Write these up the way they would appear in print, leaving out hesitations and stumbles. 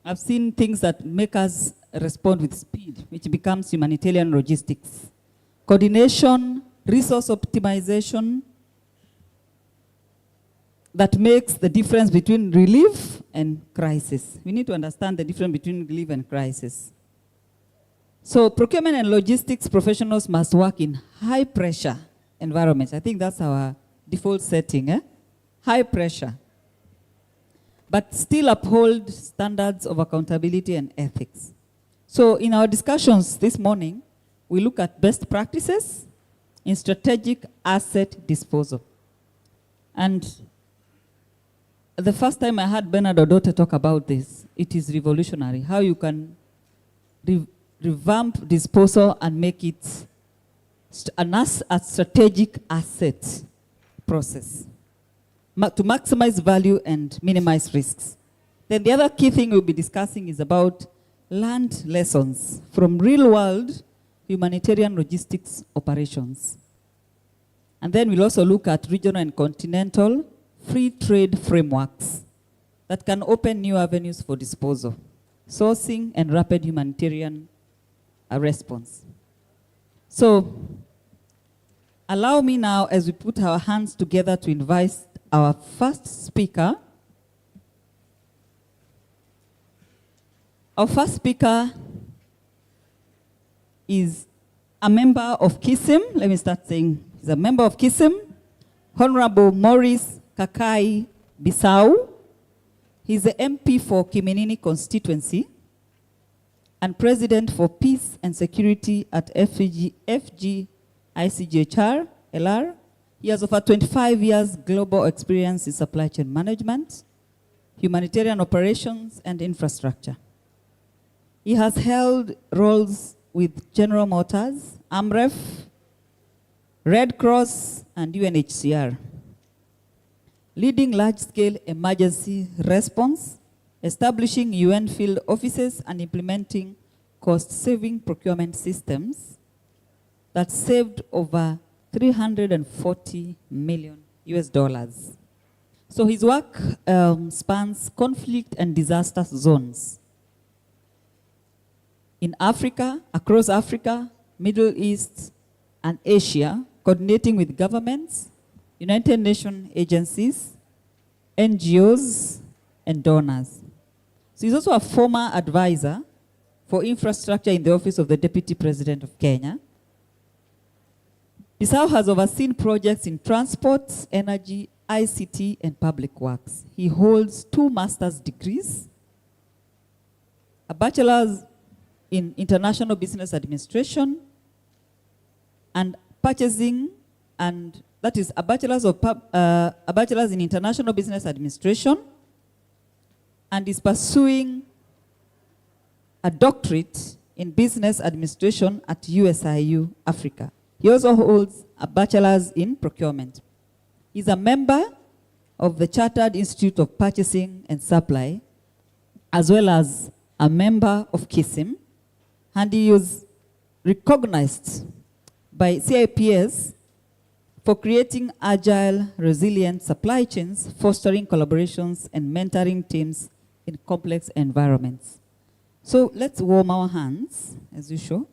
I've seen things that make us respond with speed, which becomes humanitarian logistics. Coordination, resource optimization, that makes the difference between relief and crisis. We need to understand the difference between relief and crisis. So procurement and logistics professionals must work in high pressure environments. I think that's our default setting, high pressure, but still uphold standards of accountability and ethics. So in our discussions this morning, we look at best practices in strategic asset disposal. And the first time I heard Bernard Odote talk about this, it is revolutionary, how you can revamp disposal and make it a strategic asset process to maximize value and minimize risks. Then the other key thing we'll be discussing is about learned lessons from real-world humanitarian logistics operations. And then we'll also look at regional and continental free trade frameworks that can open new avenues for disposal, sourcing, and rapid humanitarian response. So, allow me now, as we put our hands together, to invite our first speaker. Our first speaker is a member of KISIM. Let me start saying he's a member of KISIM, Honorable Maurice Kakai, Bisau. He's the MP for Kiminini Constituency and President for Peace and Security at FG-ICGHR, LR. He has over 25 years global experience in supply chain management, humanitarian operations, and infrastructure. He has held roles with General Motors, AMREF, Red Cross, and UNHCR, leading large-scale emergency response, establishing UN field offices, and implementing cost-saving procurement systems that saved over $340 million US. So his work spans conflict and disaster zones in Africa, across Africa, Middle East, and Asia, coordinating with governments, United Nations agencies, NGOs, and donors. So he's also a former advisor for infrastructure in the Office of the Deputy President of Kenya. Bisau has overseen projects in transport, energy, ICT, and public works. He holds 2 master's degrees, a bachelor's in international business administration, and purchasing, and that is a bachelor's in international business administration, and is pursuing a doctorate in business administration at USIU Africa. He also holds a bachelor's in procurement. He's a member of the Chartered Institute of Purchasing and Supply, as well as a member of KISIM, and he was recognized by CIPS for creating agile, resilient supply chains, fostering collaborations, and mentoring teams in complex environments. So let's warm our hands, as usual.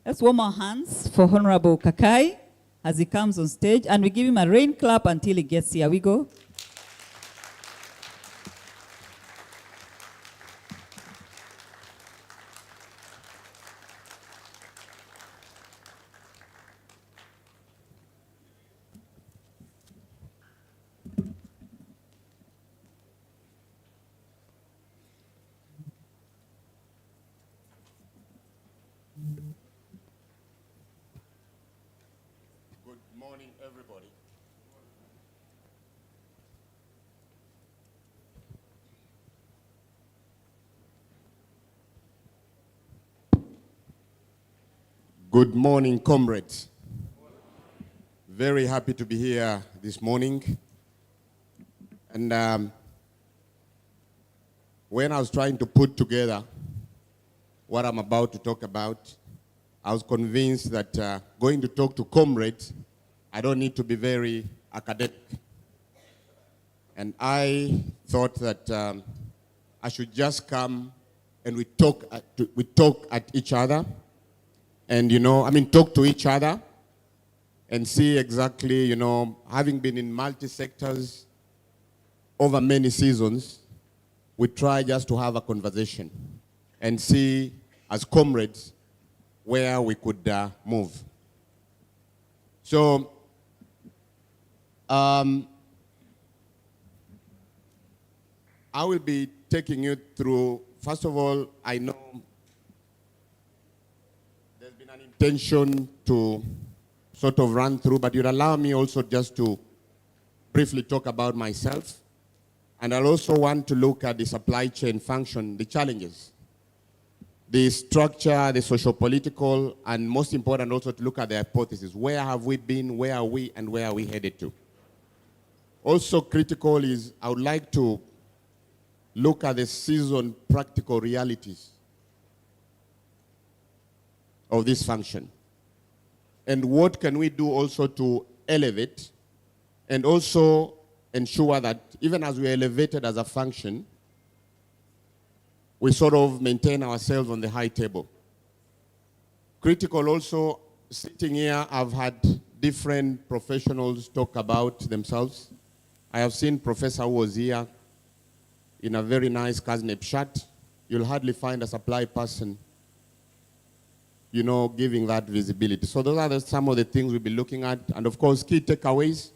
Let's warm our hands for Honorable Kakai as he comes on stage, and we give him a rain clap until he gets here. We go. Everybody. Good morning, comrades. Very happy to be here this morning. And when I was trying to put together what I'm about to talk about, I was convinced that going to talk to comrades, I don't need to be very academic. And I thought that I should just come and we talk at each other, and talk to each other, and see exactly, having been in multi-sectors over many seasons, we try just to have a conversation and see, as comrades, where we could move. So, I will be taking you through, first of all, I know there's been an intention to sort of run through, but you'd allow me also just to briefly talk about myself. And I'll also want to look at the supply chain function, the challenges, the structure, the socio-political, and most important also to look at the hypothesis. Where have we been, where are we, and where are we headed to? Also critical is I would like to look at the seasoned practical realities of this function. And what can we do also to elevate and also ensure that even as we are elevated as a function, we sort of maintain ourselves on the high table. Critical also, sitting here, I've had different professionals talk about themselves. I have seen Professor who was here in a very nice Kazneb shirt. You'll hardly find a supply person, giving that visibility. So those are some of the things we'll be looking at. And of course, key takeaways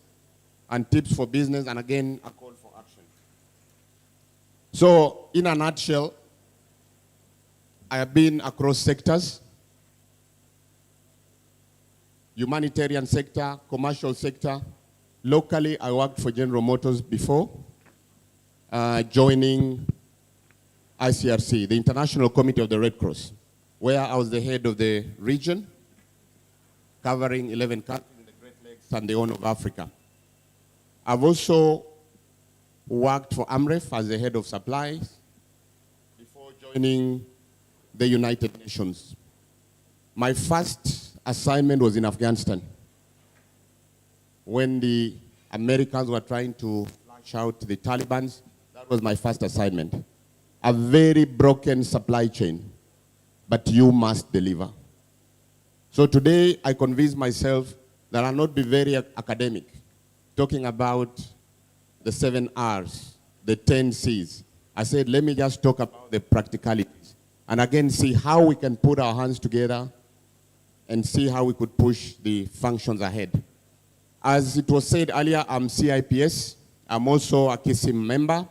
and tips for business, and again, a call for action. So in a nutshell, I have been across sectors: humanitarian sector, commercial sector. Locally, I worked for General Motors before joining ICRC, the International Committee of the Red Cross, where I was the head of the region, covering 11 countries in the Great Lakes and the Horn of Africa. I've also worked for AMREF as the head of supplies before joining the United Nations. My first assignment was in Afghanistan, when the Americans were trying to flush out the Taliban. That was my first assignment. A very broken supply chain, but you must deliver. So today, I convince myself that I'll not be very academic, talking about the 7 R's, the 10 C's. I said, let me just talk about the practicalities. And again, see how we can put our hands together and see how we could push the functions ahead. As it was said earlier, I'm CIPS. I'm also a KISIM member.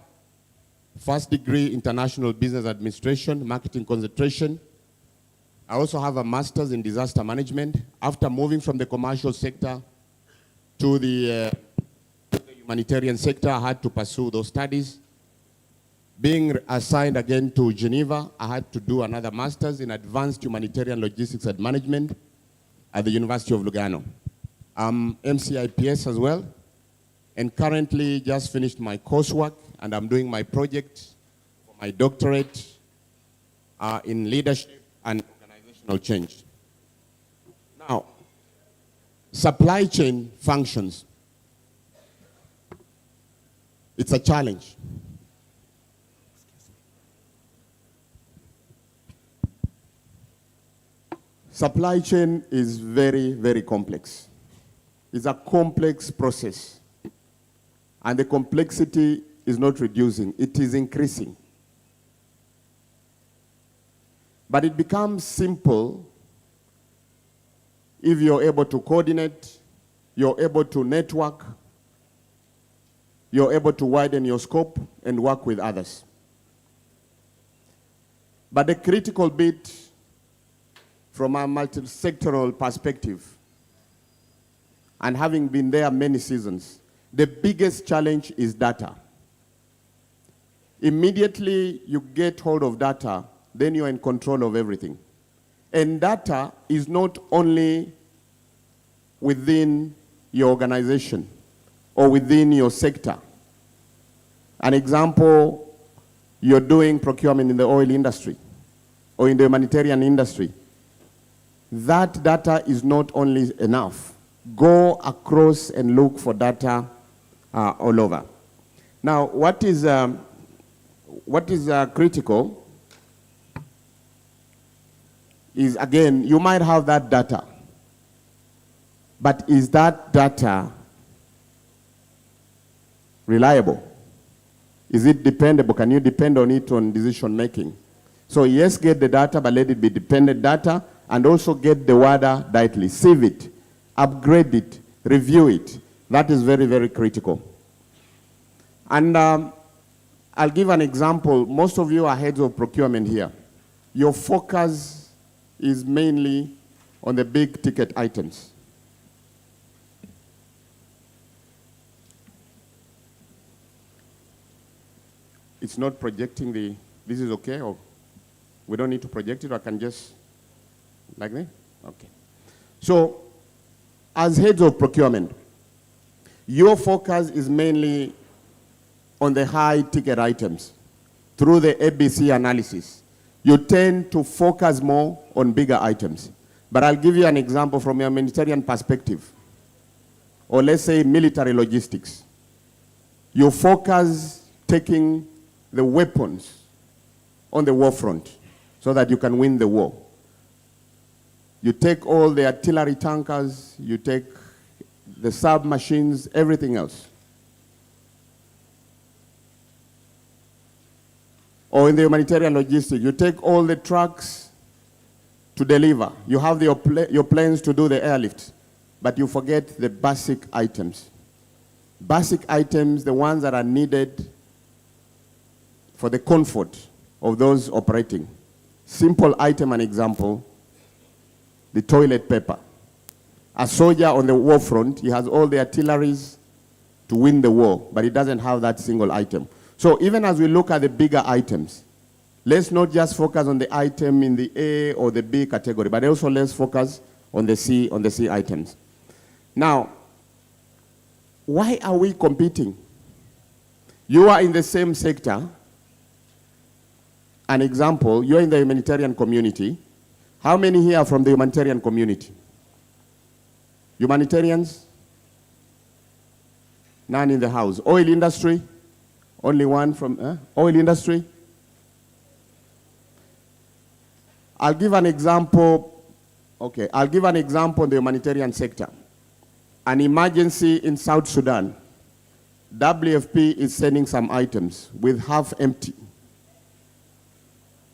First degree, International Business Administration, Marketing Concentration. I also have a master's in disaster management. After moving from the commercial sector to the humanitarian sector, I had to pursue those studies. Being assigned again to Geneva, I had to do another master's in advanced humanitarian logistics and management at the University of Lugano. I'm MCIPS as well, and currently just finished my coursework, and I'm doing my project for my doctorate in leadership and organizational change. Now, supply chain functions. It's a challenge. Supply chain is very, very complex. It's a complex process. And the complexity is not reducing, it is increasing. But it becomes simple if you're able to coordinate, you're able to network, you're able to widen your scope and work with others. But the critical bit from a multi-sectoral perspective, and having been there many seasons, the biggest challenge is data. Immediately you get hold of data, then you're in control of everything. And data is not only within your organization or within your sector. An example, you're doing procurement in the oil industry or in the humanitarian industry. That data is not only enough. Go across and look for data all over. Now, what is critical is, again, you might have that data, but is that data reliable? Is it dependable? Can you depend on it on decision making? So yes, get the data, but let it be dependent data, and also get the WADA dightly. Sieve it, upgrade it, review it. That is very, very critical. And I'll give an example. Most of you are heads of procurement here. Your focus is mainly on the big ticket items. It's not projecting the, this is okay, or we don't need to project it, or I can just, like that? Okay. So, as heads of procurement, your focus is mainly on the high ticket items. Through the ABC analysis, you tend to focus more on bigger items. But I'll give you an example from a humanitarian perspective, or let's say military logistics. You focus taking the weapons on the war front so that you can win the war. You take all the artillery tankers, you take the submachines, everything else. Or in the humanitarian logistics, you take all the trucks to deliver. You have your planes to do the airlift, but you forget the basic items. Basic items, the ones that are needed for the comfort of those operating. Simple item, an example, the toilet paper. A soldier on the war front, he has all the artilleries to win the war, but he doesn't have that single item. So even as we look at the bigger items, let's not just focus on the item in the A or the B category, but also let's focus on the C items. Now, why are we competing? You are in the same sector. An example, you're in the humanitarian community. How many here are from the humanitarian community? Humanitarians? None in the house. Oil industry? Only one from oil industry? I'll give an example. Okay, I'll give an example in the humanitarian sector. An emergency in South Sudan. WFP is sending some items with half empty.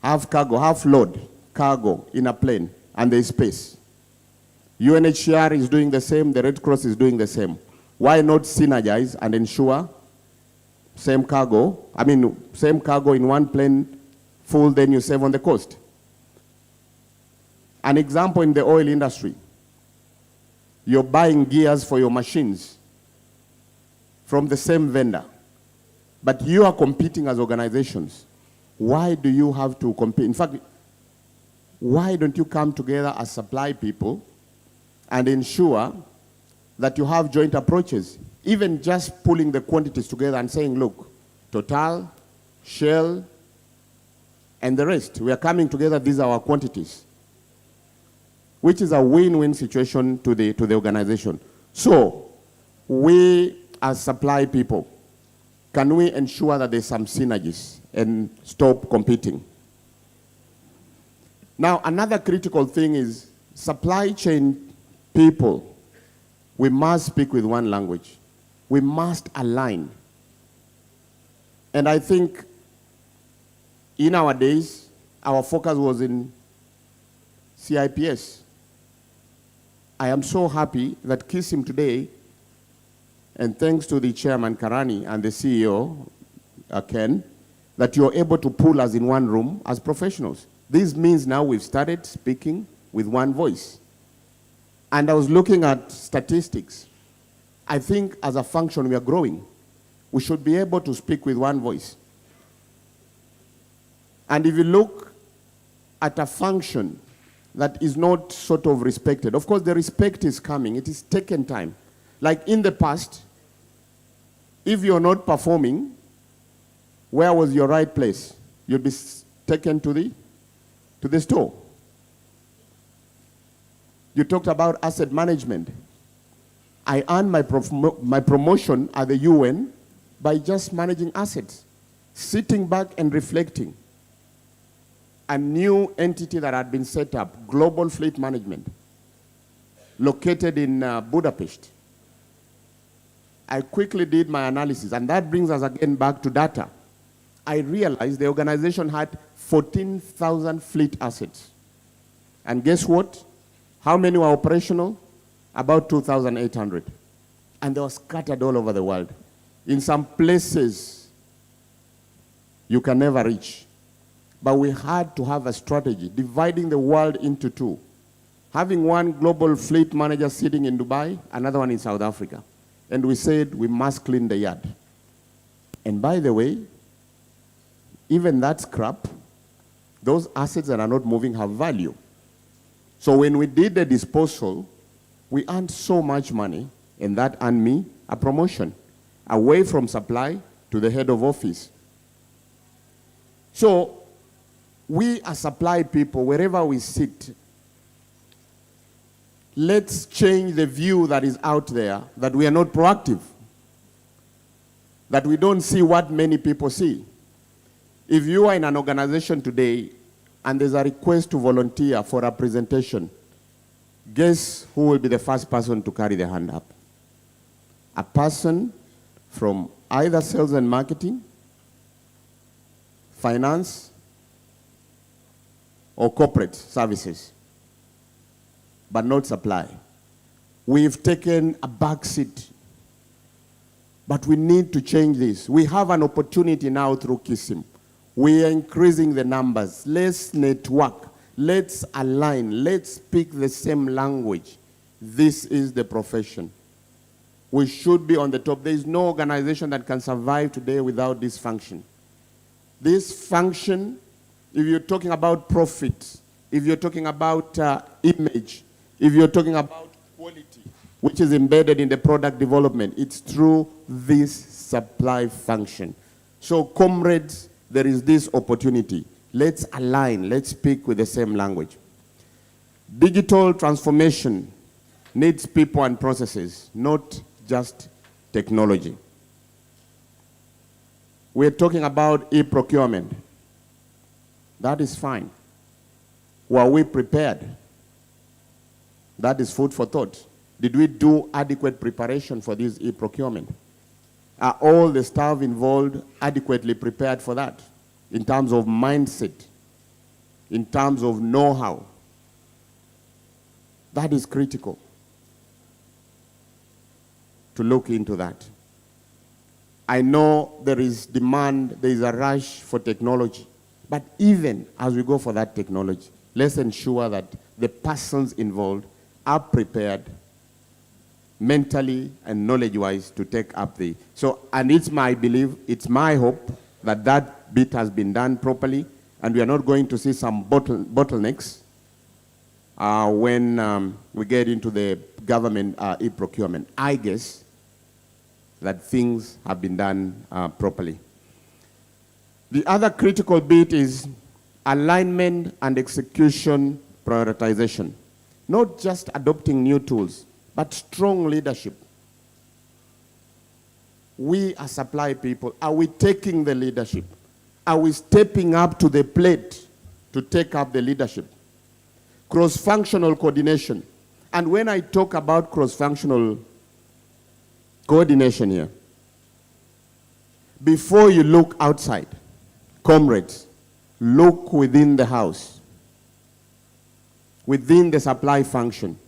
Half cargo, half load cargo in a plane, and there is space. UNHCR is doing the same, the Red Cross is doing the same. Why not synergize and ensure same cargo in one plane full, then you save on the cost? An example in the oil industry. You're buying gears for your machines from the same vendor, but you are competing as organizations. Why do you have to compete? In fact, why don't you come together as supply people and ensure that you have joint approaches? Even just pulling the quantities together and saying, look, Total, Shell, and the rest, we are coming together, these are our quantities, which is a win-win situation to the organization. So, we as supply people, can we ensure that there's some synergies and stop competing? Now, another critical thing is supply chain people, we must speak with one language. We must align. And I think in our days, our focus was in CIPS. I am so happy that KISIM today, and thanks to the chairman Karani and the CEO, Ken, that you're able to pull us in one room as professionals. This means now we've started speaking with one voice. And I was looking at statistics. I think as a function we are growing. We should be able to speak with one voice. And if you look at a function that is not sort of respected, of course the respect is coming, it is taken time. Like in the past, if you're not performing, where was your right place? You'd be taken to the store. You talked about asset management. I earned my promotion at the UN by just managing assets, sitting back and reflecting. a new entity that had been set up, Global Fleet Management, located in Budapest. I quickly did my analysis, and that brings us again back to data. I realized the organization had 14,000 fleet assets. And guess what? How many were operational? About 2,800. And they were scattered all over the world. In some places, you can never reach. But we had to have a strategy, dividing the world into two. Having one global fleet manager sitting in Dubai, another one in South Africa. And we said we must clean the yard. And by the way, even that scrap, those assets that are not moving have value. So when we did the disposal, we earned so much money, and that earned me a promotion, away from supply to the head of office. So we as supply people, wherever we sit, let's change the view that is out there, that we are not proactive, that we don't see what many people see. If you are in an organization today and there's a request to volunteer for a presentation, guess who will be the first person to carry the hand up? A person from either sales and marketing, finance, or corporate services, but not supply. We've taken a back seat, but we need to change this. We have an opportunity now through KISIM. We are increasing the numbers. Let's network. Let's align. Let's speak the same language. This is the profession. We should be on the top. There is no organization that can survive today without this function. This function, if you're talking about profit, if you're talking about image, if you're talking about quality, which is embedded in the product development, it's through this supply function. So, comrades, there is this opportunity. Let's align. Let's speak with the same language. Digital transformation needs people and processes, not just technology. We're talking about e-procurement. That is fine. Were we prepared? That is food for thought. Did we do adequate preparation for this e-procurement? Are all the staff involved adequately prepared for that? In terms of mindset, in terms of know-how. That is critical to look into that. I know there is demand, there is a rush for technology. But even as we go for that technology, let's ensure that the persons involved are prepared mentally and knowledge-wise to take up the... So, and it's my belief, it's my hope that that bit has been done properly, and we are not going to see some bottlenecks when we get into the government e-procurement. I guess that things have been done properly. The other critical bit is alignment and execution prioritization. Not just adopting new tools, but strong leadership. We as supply people, are we taking the leadership? Are we stepping up to the plate to take up the leadership? Cross-functional coordination. And when I talk about cross-functional coordination here, before you look outside, comrades, look within the house, within the supply function.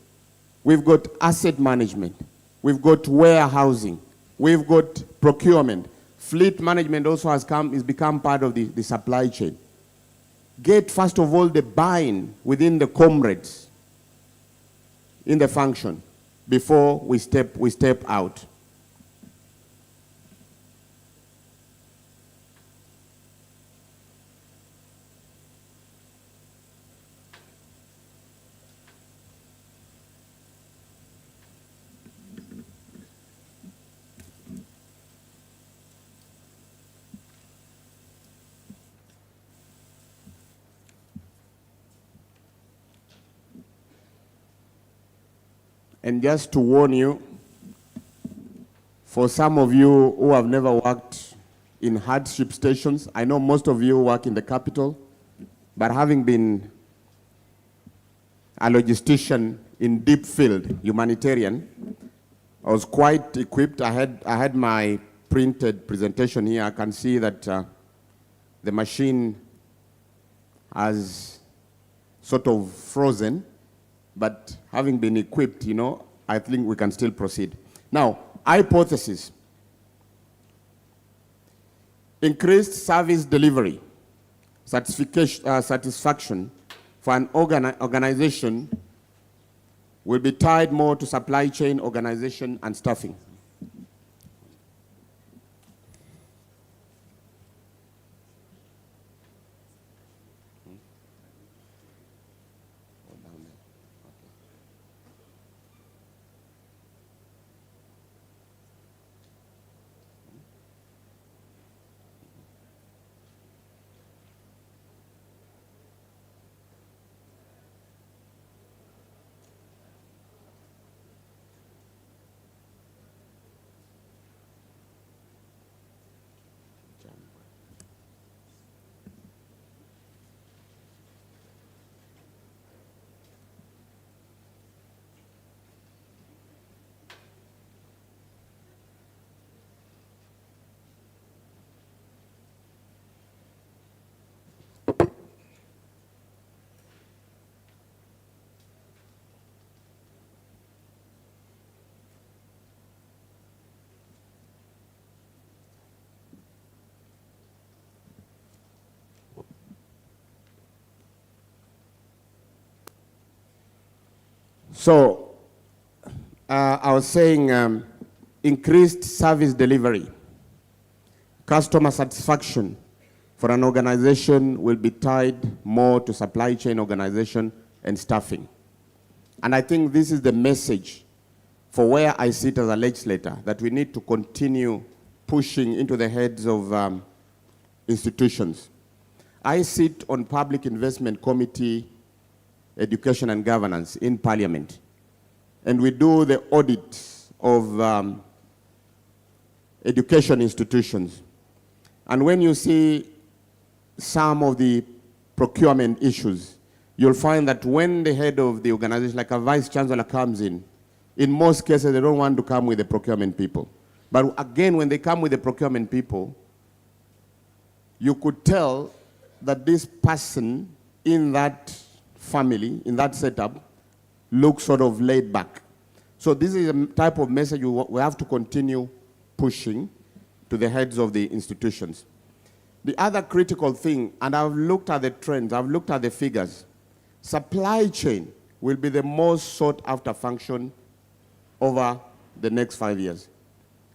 We've got asset management, we've got warehousing, we've got procurement. Fleet management also has become part of the supply chain. Get, first of all, the buy-in within the comrades in the function before we step out. And just to warn you, for some of you who have never worked in hardship stations, I know most of you work in the capital, but having been a logistician in deep field, humanitarian, I was quite equipped. I had my printed presentation here. I can see that the machine has sort of frozen, but having been equipped, you know, I think we can still proceed. Now, hypothesis. Increased service delivery, satisfaction for an organization will be tied more to supply chain organization and staffing. So, I was saying increased service delivery, customer satisfaction for an organization will be tied more to supply chain organization and staffing. And I think this is the message for where I sit as a legislator, that we need to continue pushing into the heads of institutions. I sit on Public Investment Committee, Education and Governance in Parliament. And we do the audit of education institutions. And when you see some of the procurement issues, you'll find that when the head of the organization, like a vice chancellor, comes in most cases they don't want to come with the procurement people. But again, when they come with the procurement people, you could tell that this person in that family, in that setup, looks sort of laid back. So this is a type of message we have to continue pushing to the heads of the institutions. The other critical thing, and I've looked at the trends, I've looked at the figures, supply chain will be the most sought after function over the next 5 years.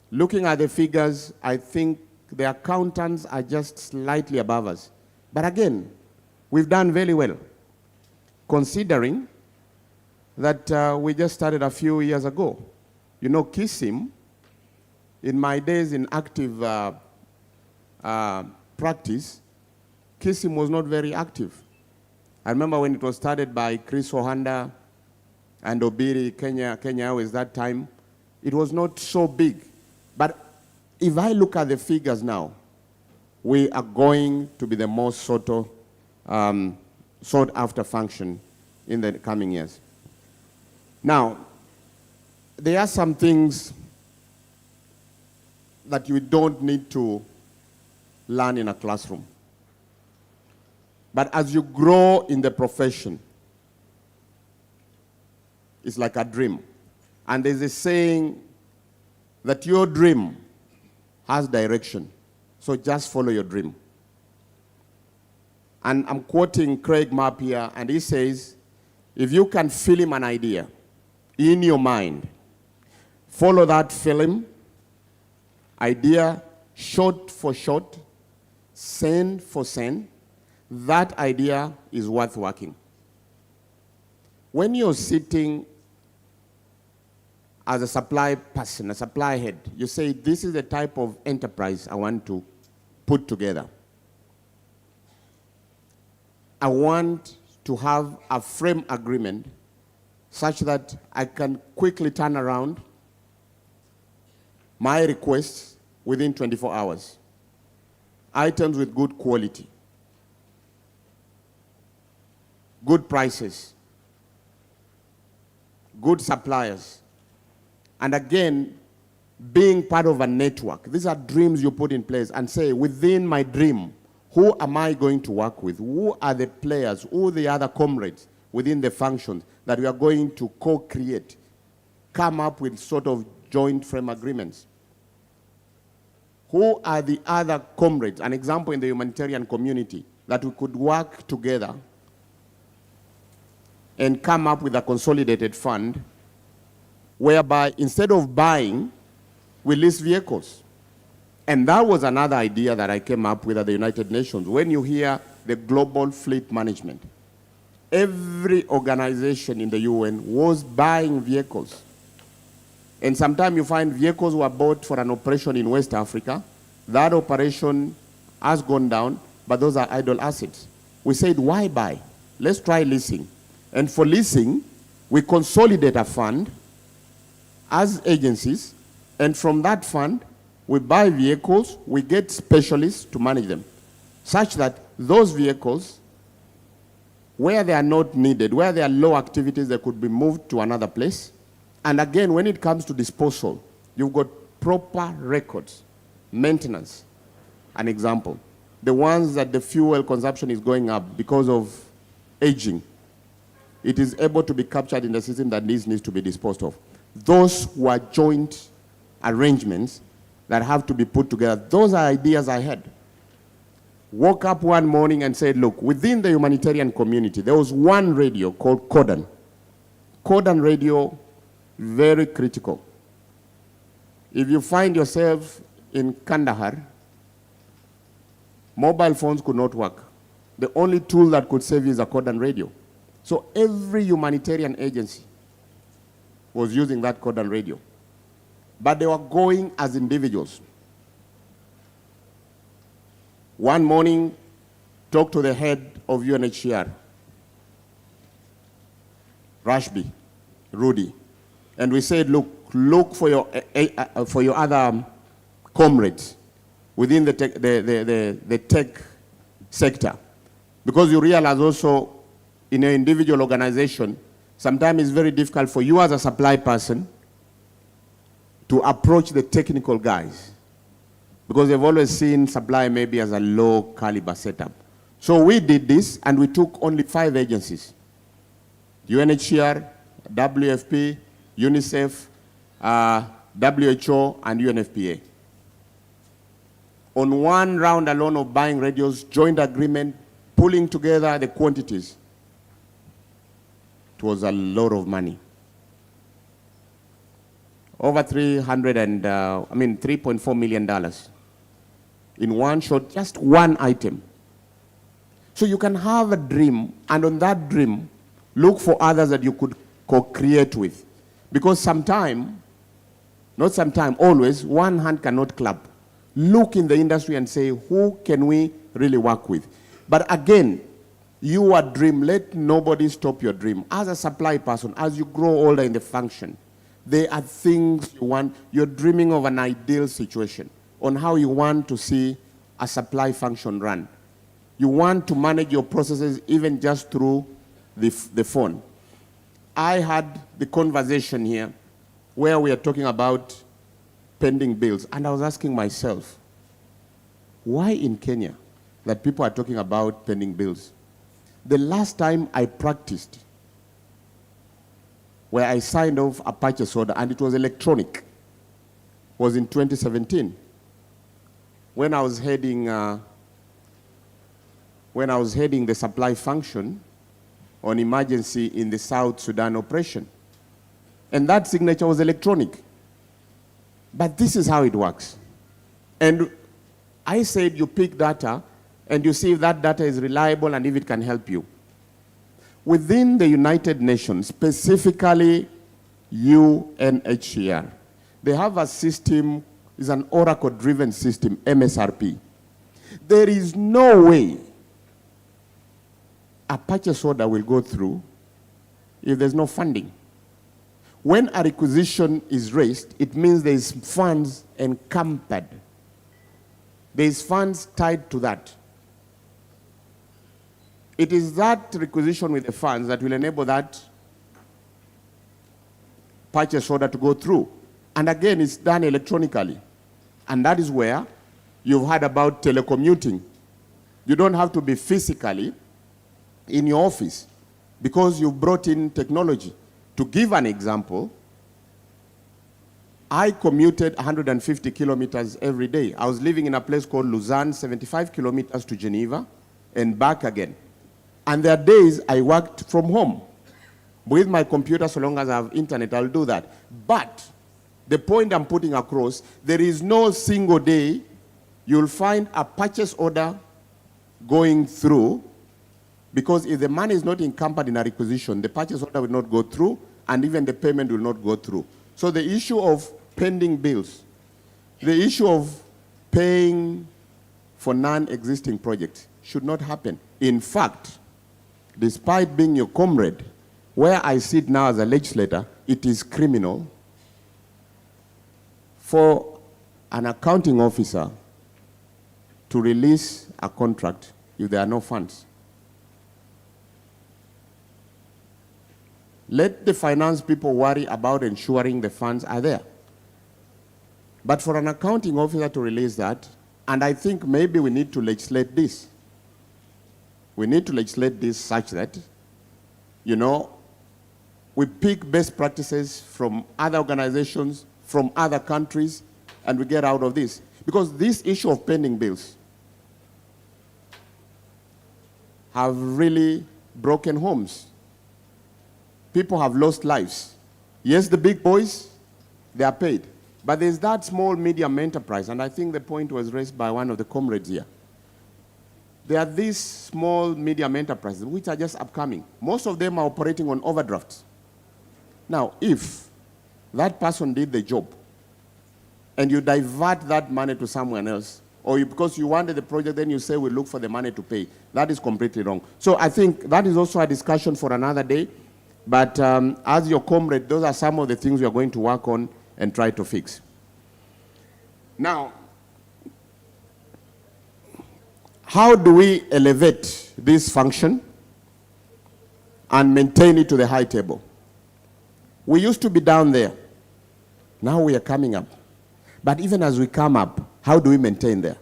Looking at the figures, I think the accountants are just slightly above us. But again, we've done very well, considering that we just started a few years ago. You know, KISIM, in my days in active practice, KISIM was not very active. I remember when it was started by Chris Ohanda and Obiri, Kenya Airways that time, it was not so big. But if I look at the figures now, we are going to be the most sought after function in the coming years. Now, there are some things that you don't need to learn in a classroom. But as you grow in the profession, it's like a dream. And there's a saying that your dream has direction. So just follow your dream. And I'm quoting Craig Mapp here, and he says, if you can film an idea in your mind, follow that film, idea, shot for shot, scene for scene, that idea is worth working. When you're sitting as a supply person, a supply head, you say, this is the type of enterprise I want to put together. I want to have a frame agreement such that I can quickly turn around my requests within 24 hours. Items with good quality. good prices, good suppliers, and again, being part of a network. These are dreams you put in place and say, within my dream, who am I going to work with? Who are the players? Who are the other comrades within the functions that we are going to co-create, come up with sort of joint frame agreements? Who are the other comrades, an example in the humanitarian community, that we could work together and come up with a consolidated fund whereby instead of buying, we lease vehicles. And that was another idea that I came up with at the United Nations. When you hear the global fleet management, every organization in the UN was buying vehicles. And sometimes you find vehicles were bought for an operation in West Africa. That operation has gone down, but those are idle assets. We said, why buy? Let's try leasing. And for leasing, we consolidate a fund as agencies, and from that fund, we buy vehicles, we get specialists to manage them, such that those vehicles, where they are not needed, where there are low activities, they could be moved to another place. And again, when it comes to disposal, you've got proper records, maintenance. An example, the ones that the fuel consumption is going up because of aging, it is able to be captured in the system that needs to be disposed of. Those were joint arrangements that have to be put together. Those are ideas I had. Woke up one morning and said, look, within the humanitarian community, there was one radio called Kodan. Kodan radio, very critical. If you find yourself in Kandahar, mobile phones could not work. The only tool that could save you is a Kodan radio. So every humanitarian agency was using that Kodan radio. But they were going as individuals. One morning, talked to the head of UNHCR, Rashbi, Rudy, and we said, look for your other comrades within the tech sector, because you realize also in an individual organization, sometimes it's very difficult for you as a supply person to approach the technical guys, because they've always seen supply maybe as a low caliber setup. So we did this, and we took only 5 agencies: UNHCR, WFP, UNICEF, WHO, and UNFPA. On one round alone of buying radios, joint agreement, pulling together the quantities, it was a lot of money. Over $3.4 million in one shot, just one item. So you can have a dream, and on that dream, look for others that you could co-create with. Because sometime, not sometime, always, one hand cannot clap. Look in the industry and say, who can we really work with? But again, your dream, let nobody stop your dream. As a supply person, as you grow older in the function, there are things you want. You're dreaming of an ideal situation on how you want to see a supply function run. You want to manage your processes even just through the phone. I had the conversation here where we are talking about pending bills, and I was asking myself, why in Kenya that people are talking about pending bills? The last time I practiced, where I signed off a purchase order, and it was electronic, was in 2017, when I was heading the supply function on emergency in the South Sudan operation. And that signature was electronic. But this is how it works. And I said you pick data and you see if that data is reliable and if it can help you. Within the United Nations, specifically UNHCR, they have a system, it's an Oracle-driven system, MSRP. There is no way a purchase order will go through if there's no funding. When a requisition is raised, it means there is funds encumbered. There is funds tied to that. It is that requisition with the funds that will enable that purchase order to go through. And again, it's done electronically. And that is where you've heard about telecommuting. You don't have to be physically in your office because you've brought in technology. To give an example, I commuted 150 kilometers every day. I was living in a place called Lausanne, 75 kilometers to Geneva, and back again. And there are days I worked from home. With my computer, so long as I have internet, I'll do that. But the point I'm putting across, there is no single day you'll find a purchase order going through, because if the money is not encumbered in a requisition, the purchase order will not go through, and even the payment will not go through. So the issue of pending bills, the issue of paying for non-existing projects should not happen. In fact, despite being your comrade, where I sit now as a legislator, it is criminal for an accounting officer to release a contract if there are no funds. Let the finance people worry about ensuring the funds are there. But for an accounting officer to release that, and I think maybe we need to legislate this. We need to legislate this such that, you know, we pick best practices from other organizations, from other countries, and we get out of this. Because this issue of pending bills have really broken homes. People have lost lives. Yes, the big boys, they are paid. But there's that small medium enterprise, and I think the point was raised by one of the comrades here. There are these small medium enterprises which are just upcoming. Most of them are operating on overdrafts. Now, if that person did the job and you divert that money to someone else, or because you wanted the project, then you say we look for the money to pay, that is completely wrong. So I think that is also a discussion for another day. But as your comrade, those are some of the things we are going to work on and try to fix. Now, how do we elevate this function and maintain it to the high table? We used to be down there. Now we are coming up. But even as we come up, how do we maintain there?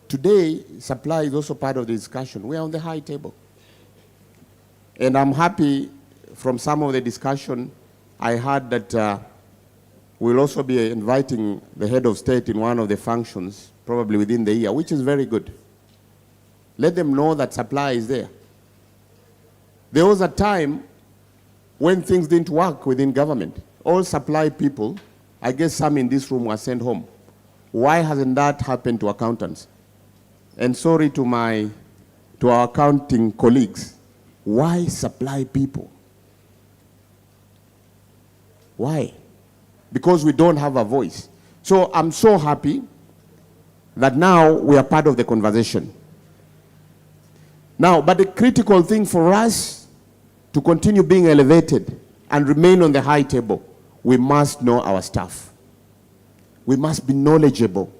Today, supply is also part of the discussion. We are on the high table. And I'm happy from some of the discussion I heard that we'll also be inviting the head of state in one of the functions, probably within the year, which is very good. Let them know that supply is there. There was a time when things didn't work within government. All supply people, I guess some in this room, were sent home. Why hasn't that happened to accountants? And sorry to our accounting colleagues. Why supply people? Why? Because we don't have a voice. So I'm so happy that now we are part of the conversation. Now, but the critical thing for us to continue being elevated and remain on the high table, we must know our stuff. We must be knowledgeable.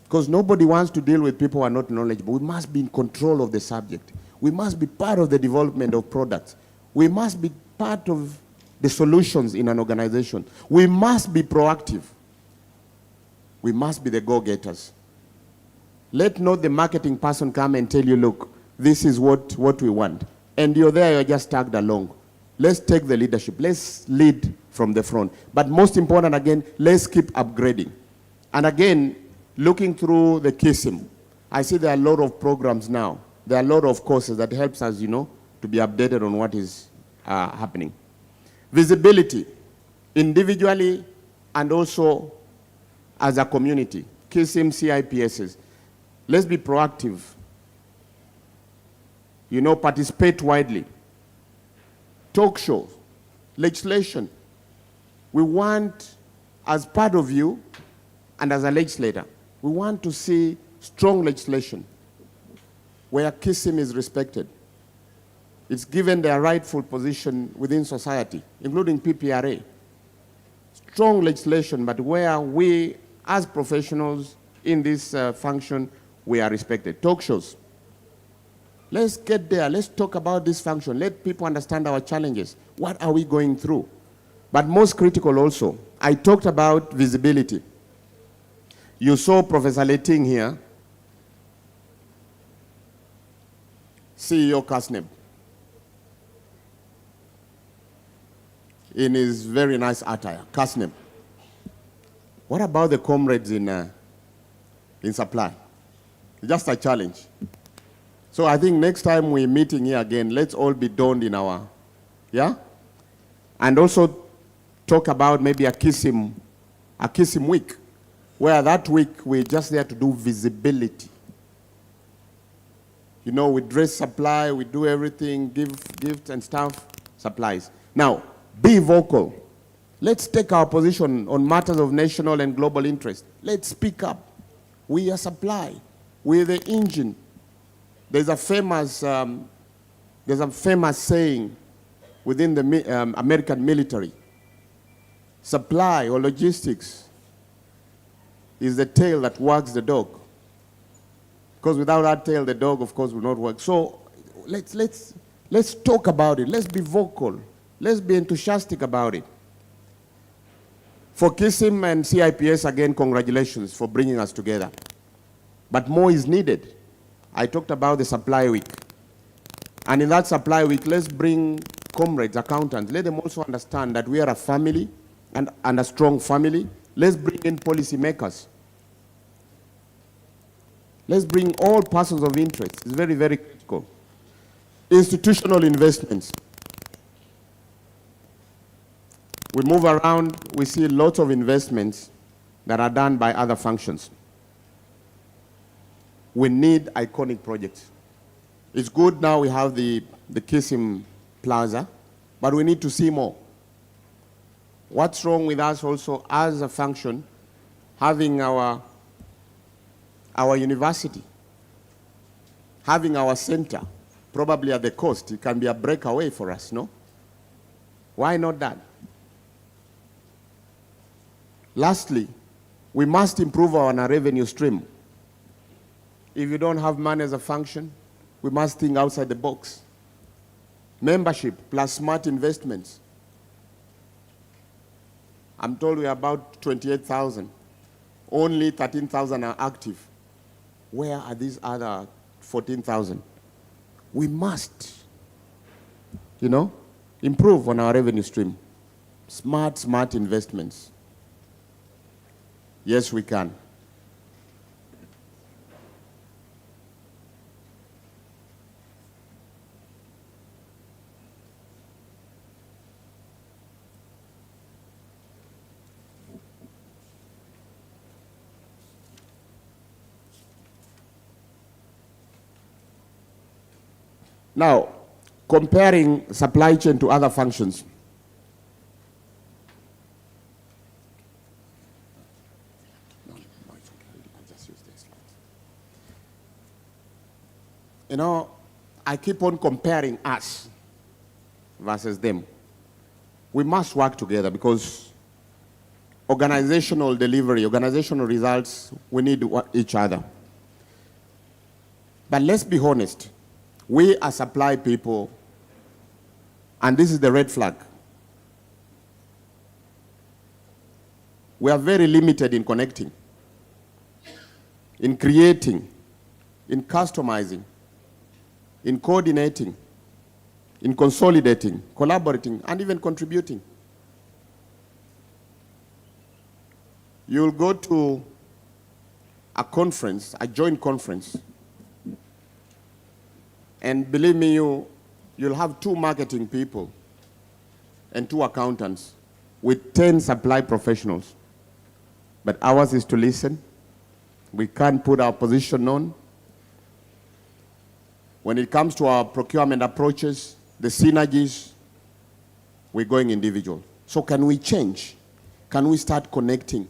Because nobody wants to deal with people who are not knowledgeable. We must be in control of the subject. We must be part of the development of products. We must be part of the solutions in an organization. We must be proactive. We must be the go-getters. Let not the marketing person come and tell you, look, this is what we want. And you're there, you're just tagged along. Let's take the leadership. Let's lead from the front. But most important, again, let's keep upgrading. And again, looking through the KISM, I see there are a lot of programs now. There are a lot of courses that helps us, you know, to be updated on what is happening. Visibility, individually and also as a community. KISM, CIPSs. Let's be proactive. You know, participate widely. Talk shows, legislation. We want, as part of you and as a legislator, we want to see strong legislation where KISM is respected. It's given their rightful position within society, including PPRA. Strong legislation, but where we, as professionals in this function, we are respected. Talk shows. Let's get there. Let's talk about this function. Let people understand our challenges. What are we going through? But most critical also, I talked about visibility. You saw Professor Leting here, CEO Kasneb, in his very nice attire, Kasneb. What about the comrades in supply? Just a challenge. So I think next time we're meeting here again, let's all be donned in our, yeah? And also talk about maybe a kiss him week, where that week we're just there to do visibility. You know, we dress supply, we do everything, give gifts and stuff, supplies. Now, be vocal. Let's take our position on matters of national and global interest. Let's speak up. We are supply. We're the engine. There's a famous saying within the American military. Supply or logistics is the tail that wags the dog. Because without that tail, the dog, of course, will not work. So let's talk about it. Let's be vocal. Let's be enthusiastic about it. For KISM and CIPS, again, congratulations for bringing us together. But more is needed. I talked about the supply week. And in that supply week, let's bring comrades, accountants. Let them also understand that we are a family and a strong family. Let's bring in policymakers. Let's bring all persons of interest. It's very, very critical. Institutional investments. We move around, we see lots of investments that are done by other functions. We need iconic projects. It's good now we have the Kisim Plaza, but we need to see more. What's wrong with us also as a function, having our university, having our center, probably at the coast? It can be a breakaway for us, no? Why not that? Lastly, we must improve our revenue stream. If you don't have money as a function, we must think outside the box. Membership plus smart investments. I'm told we're about 28,000. Only 13,000 are active. Where are these other 14,000? We must, improve on our revenue stream. Smart investments. Yes, we can. Now, comparing supply chain to other functions. I keep on comparing us versus them. We must work together because organizational delivery, organizational results, we need each other. But let's be honest. We are supply people, and this is the red flag. We are very limited in connecting, in creating, in customizing, in coordinating, in consolidating, collaborating, and even contributing. You'll go to a conference, a joint conference, and believe me, you'll have 2 marketing people and 2 accountants with 10 supply professionals. But ours is to listen. We can't put our position on. When it comes to our procurement approaches, the synergies, we're going individual. So can we change? Can we start connecting?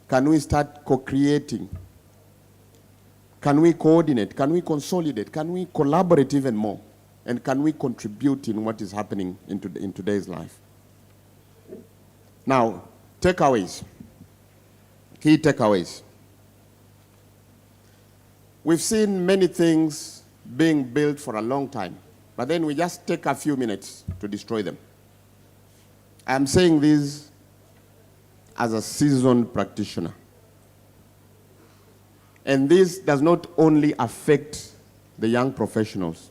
Can we start co-creating? Can we coordinate? Can we consolidate? Can we collaborate even more? And can we contribute in what is happening in today's life? Now, takeaways. Key takeaways. We've seen many things being built for a long time, but then we just take a few minutes to destroy them. I'm saying this as a seasoned practitioner. And this does not only affect the young professionals,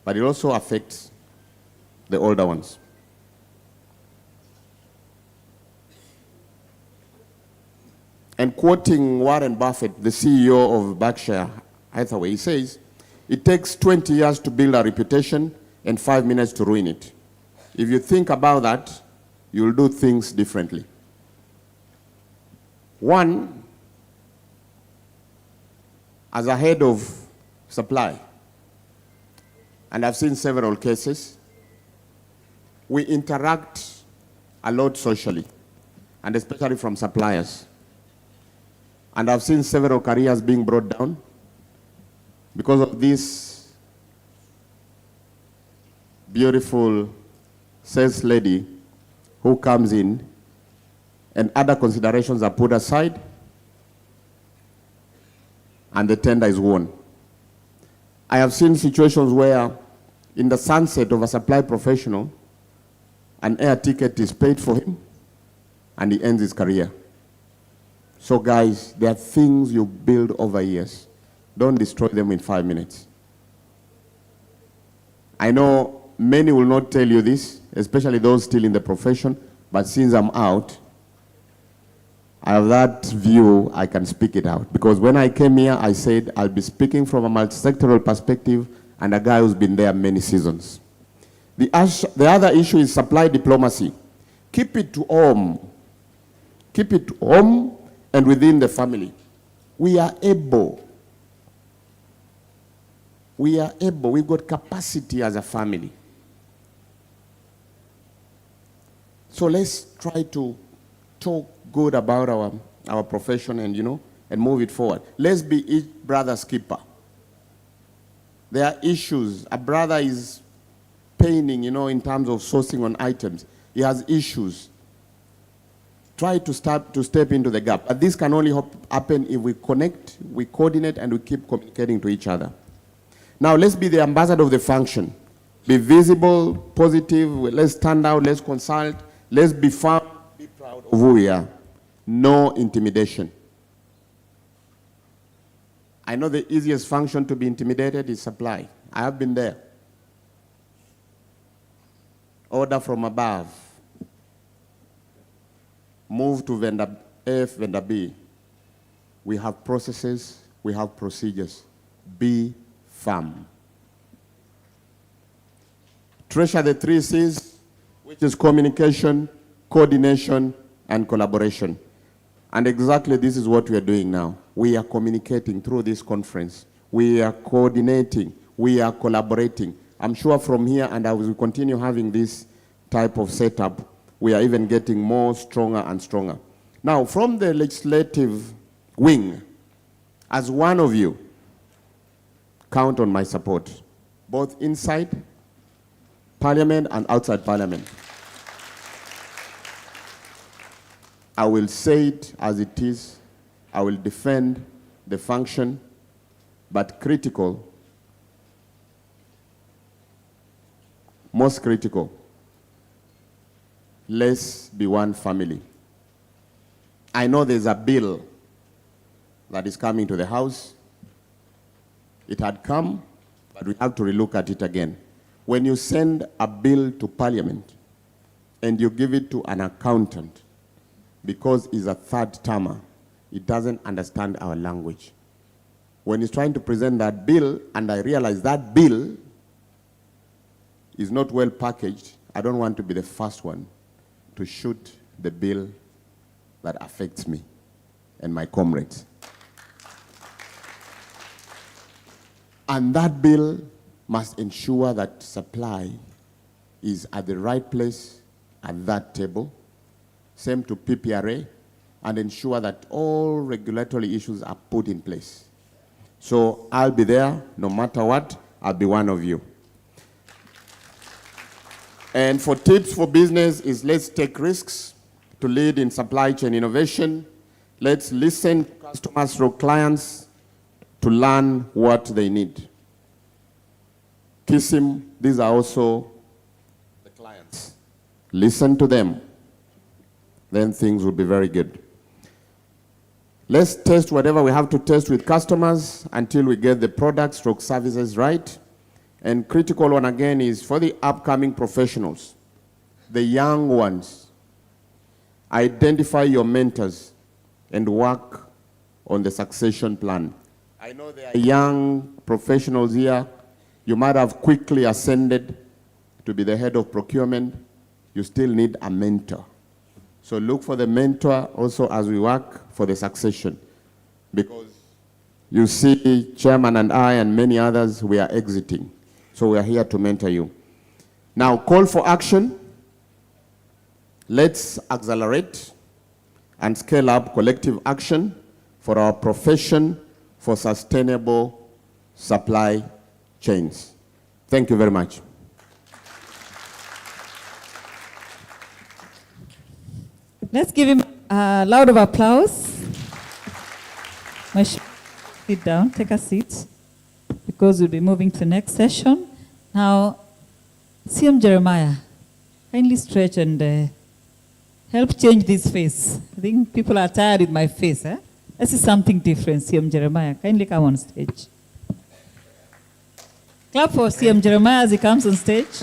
but it also affects the older ones. And quoting Warren Buffett, the CEO of Berkshire Hathaway, he says, it takes 20 years to build a reputation and 5 minutes to ruin it. If you think about that, you'll do things differently. One, as a head of supply, and I've seen several cases, we interact a lot socially, and especially from suppliers. And I've seen several careers being brought down because of this beautiful sales lady who comes in and other considerations are put aside and the tender is won. I have seen situations where in the sunset of a supply professional, an air ticket is paid for him and he ends his career. So guys, there are things you build over years. Don't destroy them in 5 minutes. I know many will not tell you this, especially those still in the profession, but since I'm out, I have that view, I can speak it out. Because when I came here, I said I'll be speaking from a multi-sectoral perspective and a guy who's been there many seasons. The other issue is supply diplomacy. Keep it to home. Keep it home and within the family. We are able. We've got capacity as a family. So let's try to talk good about our profession and, and move it forward. Let's be each brother's keeper. There are issues. A brother is paining, in terms of sourcing on items. He has issues. Try to step into the gap. But this can only happen if we connect, we coordinate, and we keep communicating to each other. Now, let's be the ambassador of the function. Be visible, positive. Let's stand out. Let's consult. Let's be firm. Be proud of who we are. No intimidation. I know the easiest function to be intimidated is supply. I have been there. Order from above. Move to vendor A, vendor B. We have processes, we have procedures. Be firm. Treasure the 3 C's, which is communication, coordination, and collaboration. And exactly this is what we are doing now. We are communicating through this conference. We are coordinating. We are collaborating. I'm sure from here, and as we continue having this type of setup, we are even getting more stronger and stronger. Now, from the legislative wing, as one of you, count on my support, both inside Parliament and outside Parliament. I will say it as it is. I will defend the function, but critical, most critical, let's be one family. I know there's a bill that is coming to the House. It had come, but we have to relook at it again. When you send a bill to Parliament and you give it to an accountant, because he's a third-termer, he doesn't understand our language. When he's trying to present that bill, and I realize that bill is not well packaged, I don't want to be the first one to shoot the bill that affects me and my comrades. And that bill must ensure that supply is at the right place at that table. Same to PPRA, and ensure that all regulatory issues are put in place. So I'll be there no matter what. I'll be one of you. And for tips for business is let's take risks to lead in supply chain innovation. Let's listen to customers or clients to learn what they need. Kissim, these are also the clients. Listen to them. Then things will be very good. Let's test whatever we have to test with customers until we get the products stroke services right. And critical one again is for the upcoming professionals, the young ones. Identify your mentors and work on the succession plan. I know there are young professionals here. You might have quickly ascended to be the head of procurement. You still need a mentor. So look for the mentor also as we work for the succession. Because you see, Chairman and I and many others, we are exiting. So we are here to mentor you. Now, call for action. Let's accelerate and scale up collective action for our profession for sustainable supply chains. Thank you very much. Let's give him a loud of applause. Sit down, take a seat, because we'll be moving to the next session. Now, CM Jeremiah, kindly stretch and help change this face. I think people are tired with my face. This is something different, CM Jeremiah. Kindly come on stage. Clap for CM Jeremiah as he comes on stage.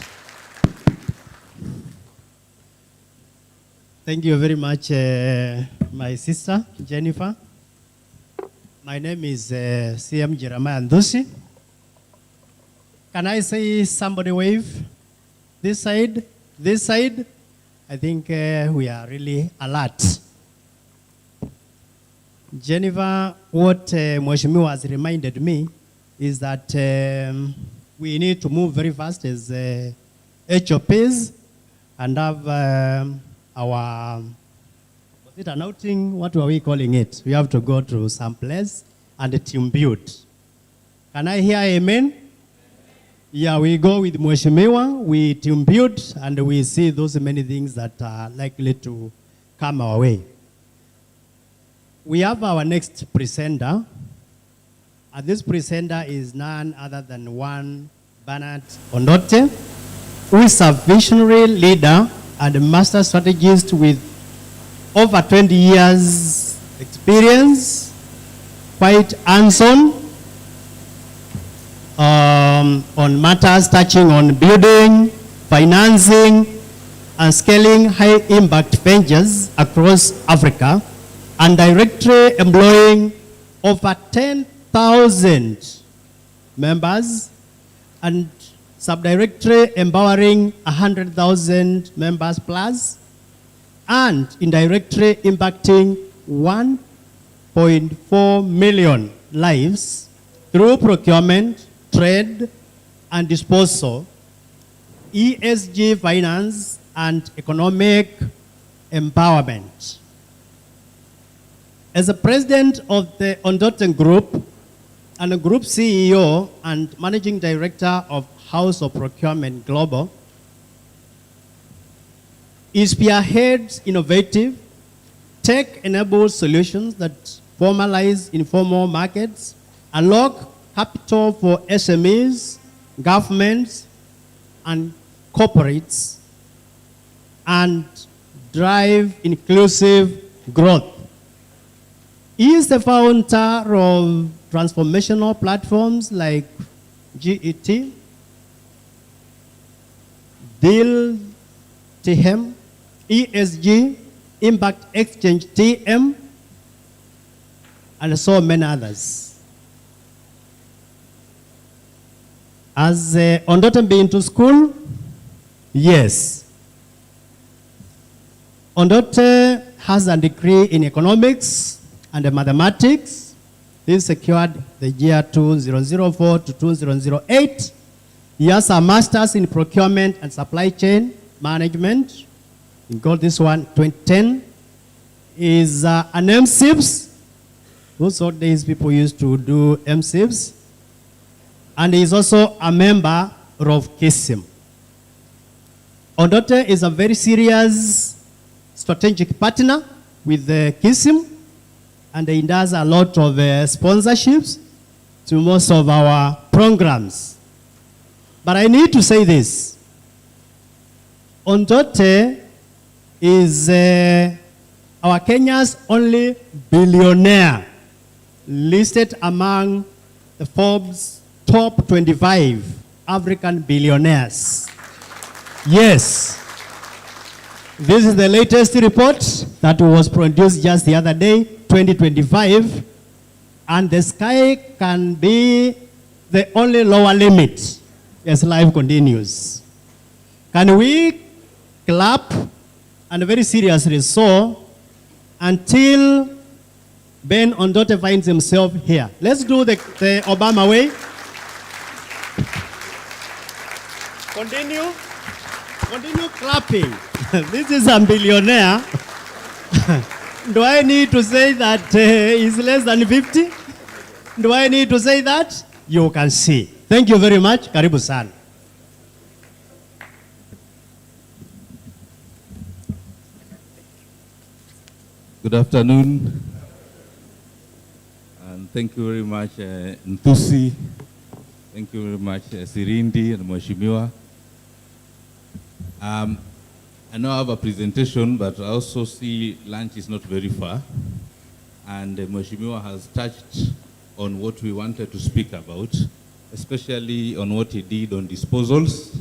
Thank you very much, my sister, Jennifer. My name is CM Jeremiah Ndusi. Can I say somebody wave? This side, this side. I think we are really alert. Jennifer, what Mheshimiwa has reminded me is that we need to move very fast as HOPs and have our, was it an outing? What were we calling it? We have to go to some place and team build. Can I hear amen? Yeah, we go with Mheshimiwa, we team build, and we see those many things that are likely to come our way. We have our next presenter, and this presenter is none other than one Bernard Ondote, who is a visionary leader and a master strategist with over 20 years experience, quite hands-on on matters touching on building, financing, and scaling high-impact ventures across Africa, and directly employing over 10,000 members and subdirectory empowering 100,000 members plus, and indirectly impacting 1.4 million lives through procurement, trade, and disposal, ESG finance, and economic empowerment. As the president of the Ondoten Group and a group CEO and managing director of House of Procurement Global, he spearheads innovative, tech-enabled solutions that formalize informal markets, unlock capital for SMEs, governments, and corporates, and drive inclusive growth. He is the founder of transformational platforms like GET, Deal TM, ESG, Impact Exchange TM, and so many others. Has Ondoten been to school? Yes. Ondoten has a degree in economics and mathematics. He secured the year 2004 to 2008. He has a master's in procurement and supply chain management. He got this one 2010. Is an MSIPS. Those old days people used to do MSIPS. And he is also a member of Kissim. Ondote is a very serious strategic partner with Kissim, and he does a lot of sponsorships to most of our programs. But I need to say this. Ondote is our Kenya's only billionaire listed among the Forbes top 25 African billionaires. Yes. This is the latest report that was produced just the other day, 2025. And the sky can be the only lower limit as life continues. Can we clap and very seriously so until Ben Ondote finds himself here? Let's do the Obama way. Continue clapping. This is a billionaire. Do I need to say that he's less than 50? Do I need to say that? You can see. Thank you very much. Karibu sana. Good afternoon. And thank you very much, Ntusi. Thank you very much, Sirindi and Mheshimiwa. I know I have a presentation, but I also see lunch is not very far. And Mheshimiwa has touched on what we wanted to speak about, especially on what he did on disposals.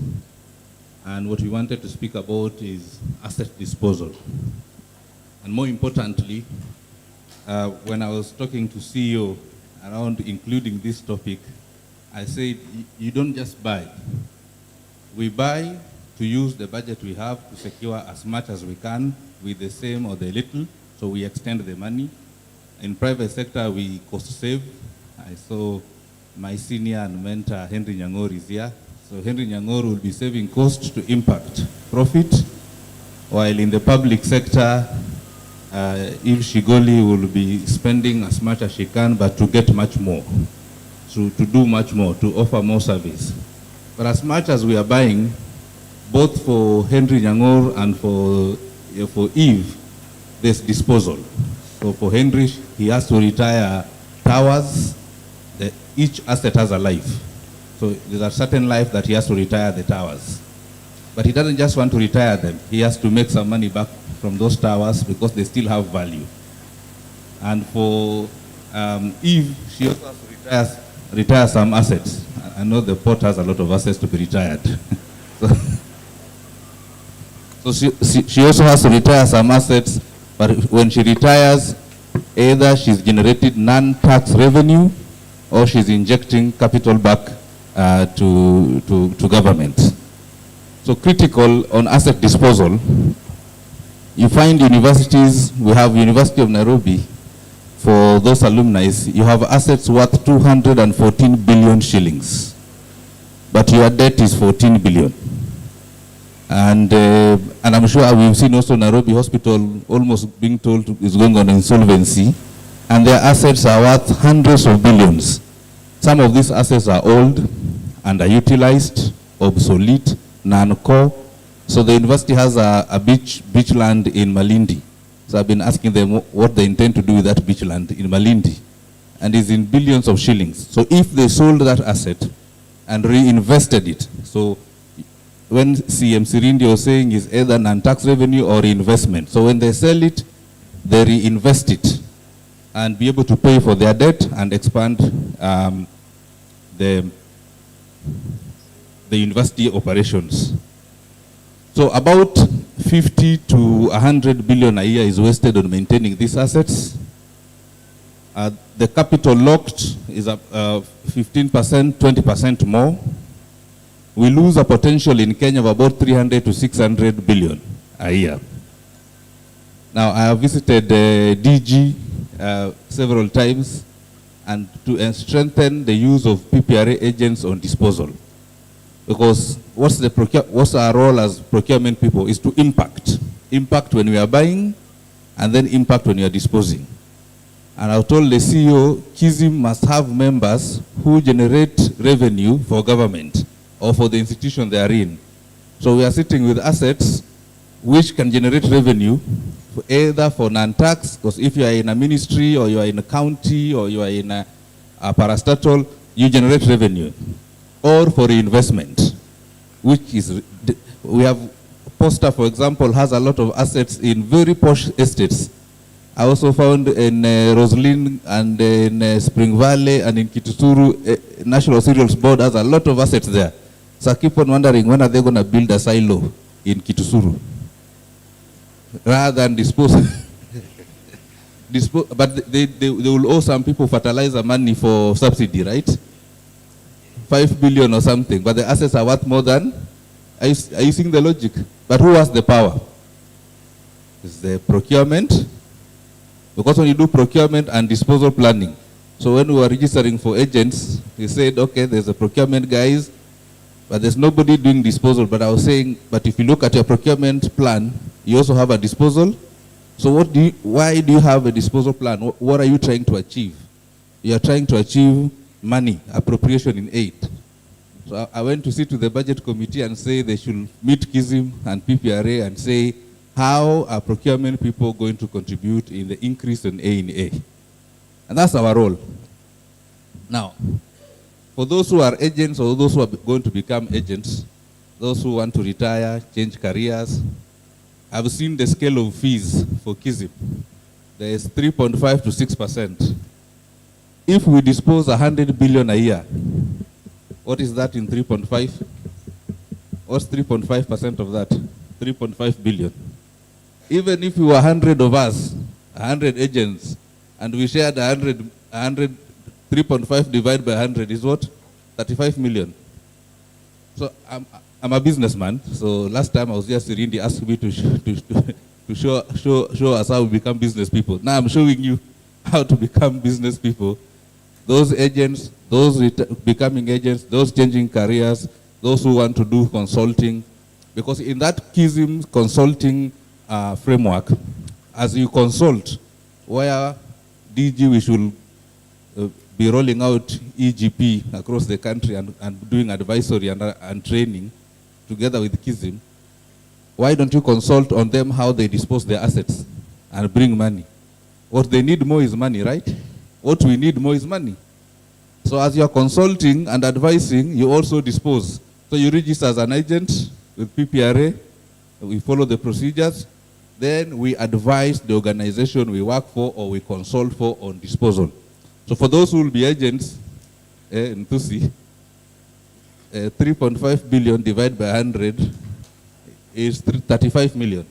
And what we wanted to speak about is asset disposal. And more importantly, when I was talking to CEO around including this topic, I said, you don't just buy. We buy to use the budget we have to secure as much as we can with the same or the little, so we extend the money. In private sector, we cost save. I saw my senior and mentor, Henry Nyang'or, is here. So Henry Nyang'or will be saving cost to impact profit, while in the public sector, Eve Shigoli will be spending as much as she can, but to get much more, to do much more, to offer more service. But as much as we are buying, both for Henry Nyang'or and for Eve, there's disposal. So for Henry, he has to retire towers. Each asset has a life. So there's a certain life that he has to retire the towers. But he doesn't just want to retire them. He has to make some money back from those towers because they still have value. And for Eve, she also has to retire some assets. I know the port has a lot of assets to be retired. So she also has to retire some assets, but when she retires, either she's generated non-tax revenue or she's injecting capital back to government. So critical on asset disposal, you find universities, we have University of Nairobi, for those alumni, you have assets worth 214 billion shillings, but your debt is 14 billion. And I'm sure we've seen also Nairobi Hospital almost being told is going on insolvency, and their assets are worth hundreds of billions. Some of these assets are old, underutilized, obsolete, non-core. So the university has a beach land in Malindi. So I've been asking them what they intend to do with that beach land in Malindi. And it's in billions of shillings. So if they sold that asset and reinvested it, so when CM Sirindi was saying is either non-tax revenue or investment. So when they sell it, they reinvest it and be able to pay for their debt and expand the university operations. So about 50 to 100 billion a year is wasted on maintaining these assets. The capital locked is 15%, 20% more. We lose a potential in Kenya of about 300 to 600 billion a year. Now, I have visited DG several times, and to strengthen the use of PPRA agents on disposal. Because what's our role as procurement people is to impact. Impact when we are buying, and then impact when we are disposing. And I told the CEO, KISM must have members who generate revenue for government or for the institution they are in. So we are sitting with assets which can generate revenue either for non-tax, because if you are in a ministry or you are in a county or you are in parastatal, you generate revenue. Or for reinvestment, which is, we have, Posta, for example, has a lot of assets in very posh estates. I also found in Roslyn and in Spring Valley and in Kitusuru, National Cereals Board has a lot of assets there. So I keep on wondering, when are they going to build a silo in Kitusuru? Rather than dispose. But they will owe some people fertilizer money for subsidy, right? 5 billion or something, but the assets are worth more than, are you seeing the logic? But who has the power? It's the procurement. Because when you do procurement and disposal planning, so when we were registering for agents, we said, okay, there's a procurement guys, but there's nobody doing disposal. But I was saying, but if you look at your procurement plan, you also have a disposal. So why do you have a disposal plan? What are you trying to achieve? You are trying to achieve money, appropriation in aid. So I went to sit with the budget committee and say they should meet KISM and PPRA and say, how are procurement people going to contribute in the increase in A? And that's our role. Now, for those who are agents or those who are going to become agents, those who want to retire, change careers, I've seen the scale of fees for KISM. There is 3.5 to 6%. If we dispose 100 billion a year, what is that in 3.5? What's 3.5% of that? 3.5 billion. Even if we were 100 of us, 100 agents, and we shared 3.5 divided by 100 is what? 35 million. So I'm a businessman. So last time I was here, Sirindi asked me to show us how we become business people. Now I'm showing you how to become business people. Those agents, those becoming agents, those changing careers, those who want to do consulting. Because in that KISM consulting framework, as you consult, where DG we should be rolling out EGP across the country and doing advisory and training together with KISM, why don't you consult on them how they dispose their assets and bring money? What they need more is money, right? What we need more is money. So as you're consulting and advising, you also dispose. So you register as an agent with PPRA, we follow the procedures, then we advise the organization we work for or we consult for on disposal. So for those who will be agents, in Tusi, 3.5 billion divided by 100 is 35 million.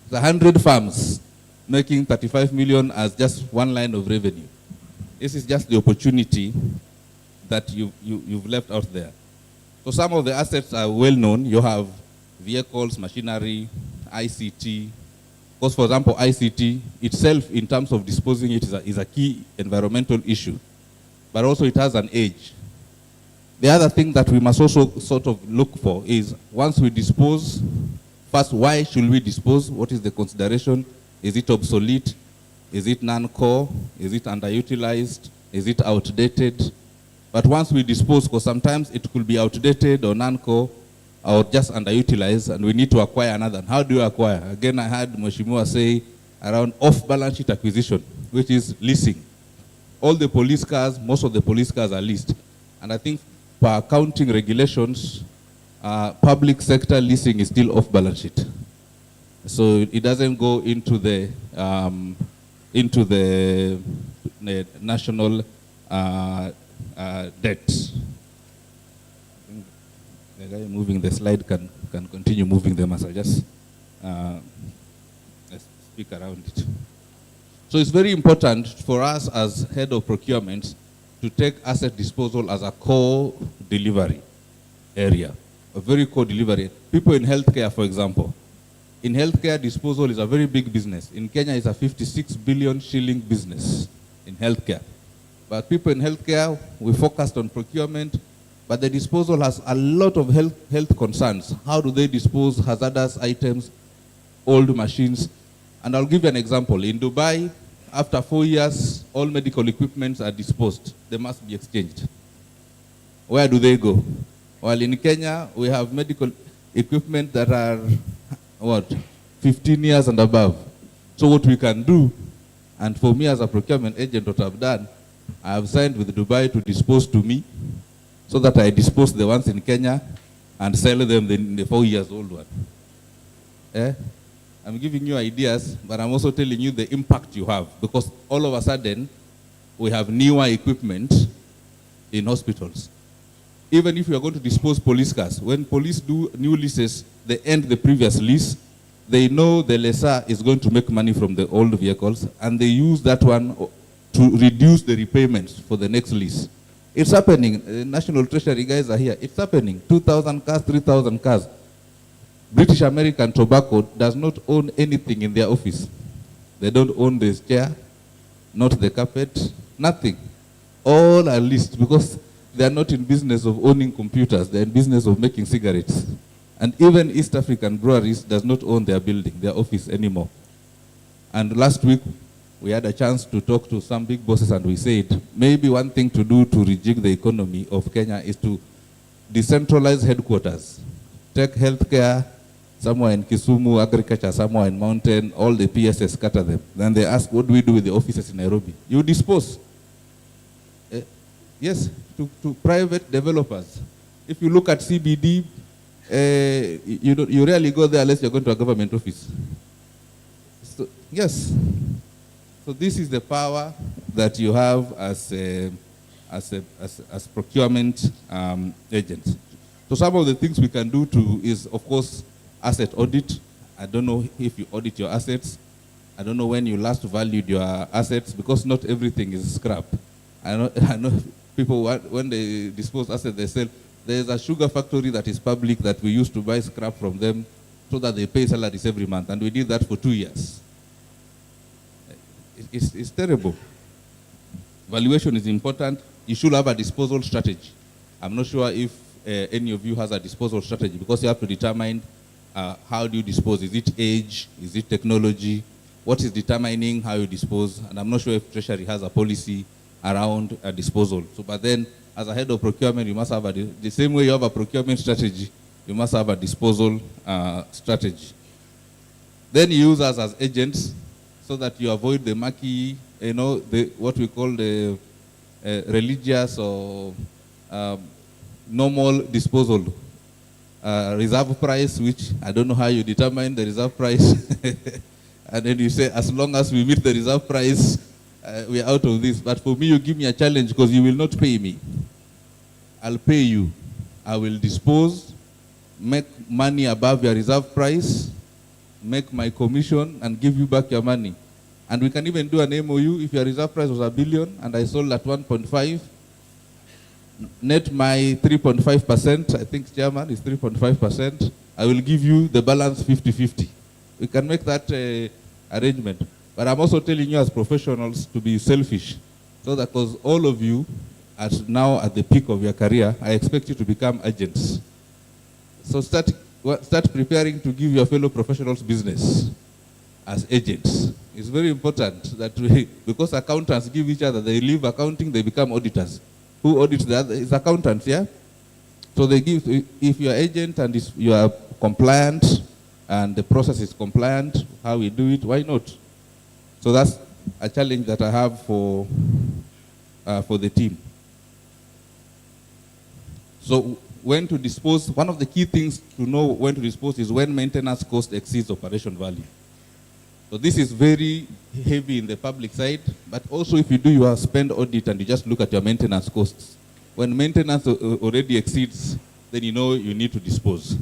So 100 farms making 35 million as just one line of revenue. This is just the opportunity that you've left out there. So some of the assets are well known. You have vehicles, machinery, ICT. Because for example, ICT itself in terms of disposing it is a key environmental issue. But also it has an age. The other thing that we must also sort of look for is once we dispose, first, why should we dispose? What is the consideration? Is it obsolete? Is it non-core? Is it underutilized? Is it outdated? But once we dispose, because sometimes it could be outdated or non-core or just underutilized, and we need to acquire another. How do you acquire? Again, I heard Mheshimiwa say around off-balance sheet acquisition, which is leasing. All the police cars, most of the police cars are leased. And I think per accounting regulations, public sector leasing is still off-balance sheet. So it doesn't go into the national debt. The guy moving the slide can continue moving them as I just speak around it. So it's very important for us as head of procurement to take asset disposal as a core delivery area, a very core delivery. People in healthcare, for example. In healthcare, disposal is a very big business. In Kenya, it's a 56 billion shilling business in healthcare. But people in healthcare, we focused on procurement, but the disposal has a lot of health concerns. How do they dispose hazardous items, old machines? And I'll give you an example. In Dubai, after 4 years, all medical equipments are disposed. They must be exchanged. Where do they go? While in Kenya, we have medical equipment that are, 15 years and above. So what we can do, and for me as a procurement agent, what I've done, I have signed with Dubai to dispose to me, so that I dispose the ones in Kenya and sell them the 4 years old one. I'm giving you ideas, but I'm also telling you the impact you have, because all of a sudden, we have newer equipment in hospitals. Even if you are going to dispose police cars, when police do new leases, they end the previous lease, they know the lessor is going to make money from the old vehicles, and they use that one to reduce the repayments for the next lease. It's happening. National Treasury guys are here. It's happening. 2,000 cars, 3,000 cars. British American Tobacco does not own anything in their office. They don't own this chair, not the carpet, nothing. All are leased because they are not in business of owning computers. They're in business of making cigarettes. And even East African breweries does not own their building, their office anymore. And last week, we had a chance to talk to some big bosses, and we said, maybe one thing to do to rejig the economy of Kenya is to decentralize headquarters. Take healthcare somewhere in Kisumu, agriculture somewhere in mountain, all the PSS scatter them. Then they ask, what do we do with the offices in Nairobi? You dispose. Yes, to private developers. If you look at CBD, you rarely go there unless you're going to a government office. So, yes. So this is the power that you have as procurement agents. So some of the things we can do is, of course, asset audit. I don't know if you audit your assets. I don't know when you last valued your assets, because not everything is scrap. I know people, when they dispose assets, they sell. There's a sugar factory that is public that we used to buy scrap from them so that they pay salaries every month. And we did that for 2 years. It's terrible. Valuation is important. You should have a disposal strategy. I'm not sure if any of you has a disposal strategy, because you have to determine how do you dispose. Is it age? Is it technology? What is determining how you dispose? And I'm not sure if Treasury has a policy around a disposal. So, but then, as a head of procurement, you must have the same way you have a procurement strategy, you must have a disposal strategy. Then you use us as agents so that you avoid the murky, what we call the religious or normal disposal. Reserve price, which I don't know how you determine the reserve price. And then you say, as long as we meet the reserve price, we are out of this. But for me, you give me a challenge, because you will not pay me. I'll pay you. I will dispose, make money above your reserve price, make my commission, and give you back your money. And we can even do an MOU. If your reserve price was $1 billion and I sold at 1.5, net my 3.5%, I think, Chairman, is 3.5%. I will give you the balance 50-50. We can make that arrangement. But I'm also telling you as professionals to be selfish, so that, because all of you are now at the peak of your career, I expect you to become agents. So start preparing to give your fellow professionals business as agents. It's very important that because accountants give each other, they leave accounting, they become auditors. Who audits the other? It's accountants, yeah? So they give, if you're agent and you are compliant and the process is compliant, how we do it, why not? So that's a challenge that I have for the team. So when to dispose, one of the key things to know when to dispose is when maintenance cost exceeds operation value. So this is very heavy in the public side, but also if you do your spend audit and you just look at your maintenance costs, when maintenance already exceeds, then you know you need to dispose.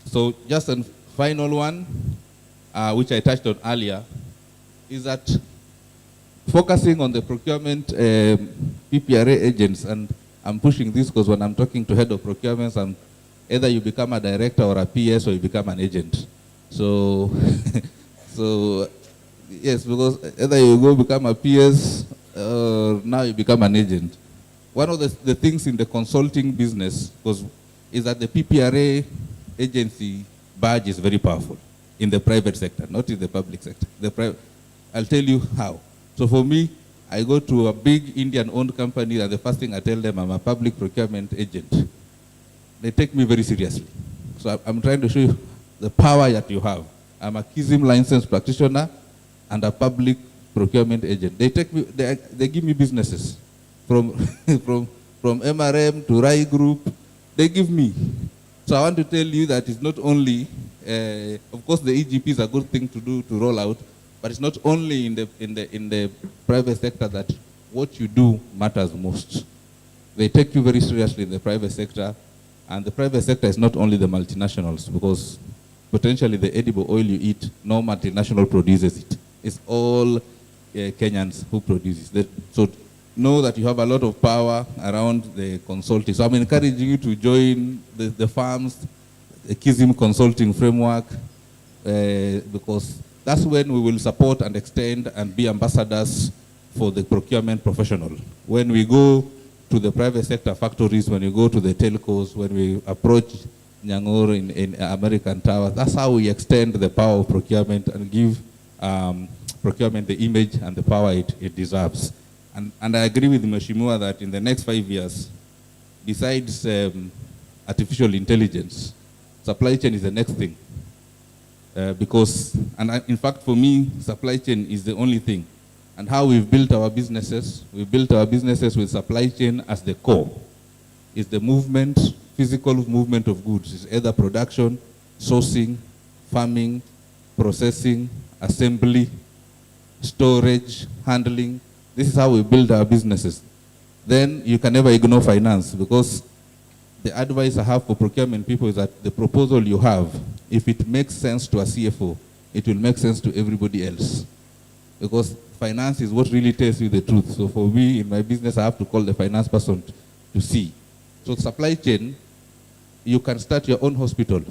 So just a final one, which I touched on earlier, is that focusing on the procurement PPRA agents, and I'm pushing this because when I'm talking to head of procurements, either you become a director or a PS, or you become an agent. So, so yes, because either you go become a PS, or now you become an agent. One of the things in the consulting business is that the PPRA agency badge is very powerful in the private sector, not in the public sector. I'll tell you how. So for me, I go to a big Indian-owned company, and the first thing I tell them, I'm a public procurement agent. They take me very seriously. So I'm trying to show you the power that you have. I'm a KISM licensed practitioner and a public procurement agent. They take me, they give me businesses from from MRM to Rai Group. They give me. So I want to tell you that it's not only, of course, the EGP is a good thing to do to roll out, but it's not only in the private sector that what you do matters most. They take you very seriously in the private sector, and the private sector is not only the multinationals, because potentially the edible oil you eat, no multinational produces it. It's all Kenyans who produce it. So know that you have a lot of power around the consulting. So I'm encouraging you to join the farms, the KISM consulting framework, because that's when we will support and extend and be ambassadors for the procurement professional. When we go to the private sector factories, when we go to the telcos, when we approach Nyangor in American Tower, that's how we extend the power of procurement and give procurement the image and the power it deserves. And I agree with Mheshimiwa that in the next 5 years, besides artificial intelligence, supply chain is the next thing. Because, in fact, for me, supply chain is the only thing. And how we've built our businesses with supply chain as the core. It's the movement, physical movement of goods. It's either production, sourcing, farming, processing, assembly, storage, handling. This is how we build our businesses. Then you can never ignore finance, because the advice I have for procurement people is that the proposal you have, if it makes sense to a CFO, it will make sense to everybody else. Because finance is what really tells you the truth. So for me, in my business, I have to call the finance person to see. So supply chain, you can start your own hospital,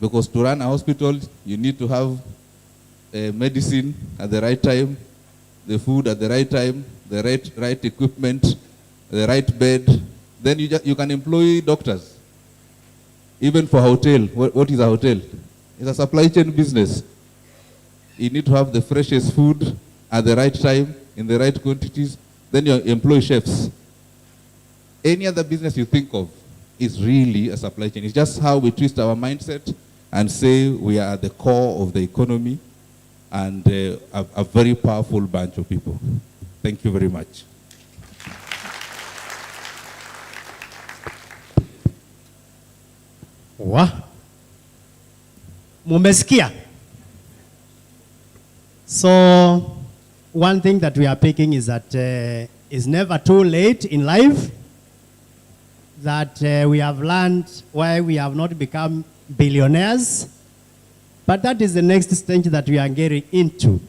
because to run a hospital, you need to have medicine at the right time, the food at the right time, the right equipment, the right bed. Then you can employ doctors. Even for hotel, what is a hotel? It's a supply chain business. You need to have the freshest food at the right time, in the right quantities. Then you employ chefs. Any other business you think of is really a supply chain. It's just how we twist our mindset and say we are at the core of the economy and a very powerful bunch of people. Thank you very much. Mumesikia. So one thing that we are picking is that it's never too late in life, that we have learned why we have not become billionaires, but that is the next stage that we are getting into.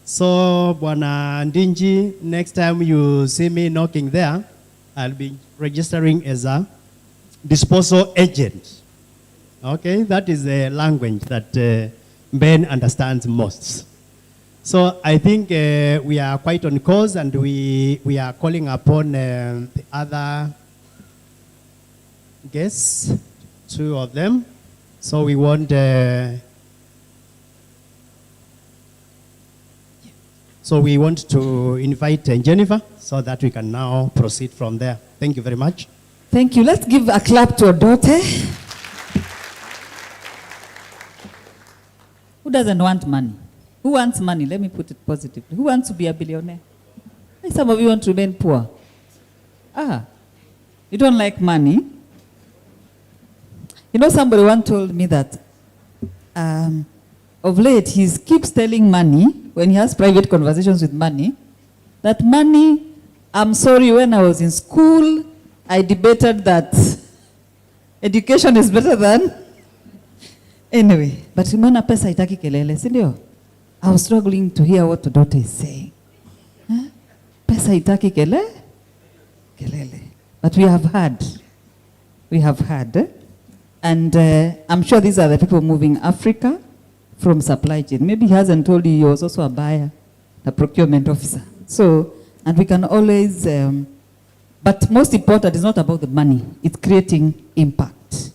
So, Bwana Ndinji, next time you see me knocking there, I'll be registering as a disposal agent. Okay, that is the language that Ben understands most. So I think we are quite on course, and we are calling upon the other guests, 2 of them. So we want to invite Jennifer so that we can now proceed from there. Thank you very much. Thank you. Let's give a clap to Odote. Who doesn't want money? Who wants money? Let me put it positively. Who wants to be a billionaire? Some of you want to remain poor. You don't like money? You know, somebody once told me that of late he keeps telling money, when he has private conversations with money, that money, I'm sorry, when I was in school, I debated that education is better than. Anyway, but umeona pesa itaki kelele, si ndio? I was struggling to hear what Odote is saying. Pesa itaki kelele. But we have heard. And I'm sure these are the people moving Africa from supply chain. Maybe he hasn't told you he was also a buyer, a procurement officer. So, and we can always, but most important is not about the money. It's creating impact.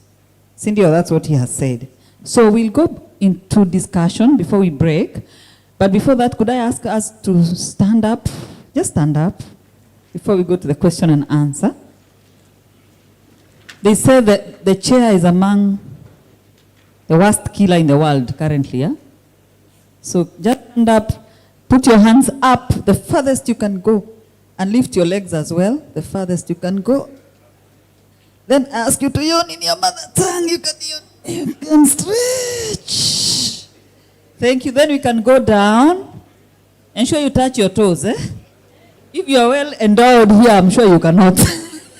Cindy, that's what he has said. So we'll go into discussion before we break. But before that, could I ask us to stand up? Just stand up before we go to the question and answer. They say that the chair is among the worst killer in the world currently. Yeah? So just stand up, Put your hands up the farthest you can go. And lift your legs as well, the farthest you can go. Then ask you to yawn in your mother tongue. You can yawn. You can stretch. Thank you. Then we can go down. Ensure you touch your toes. If you are well endowed here, I'm sure you cannot.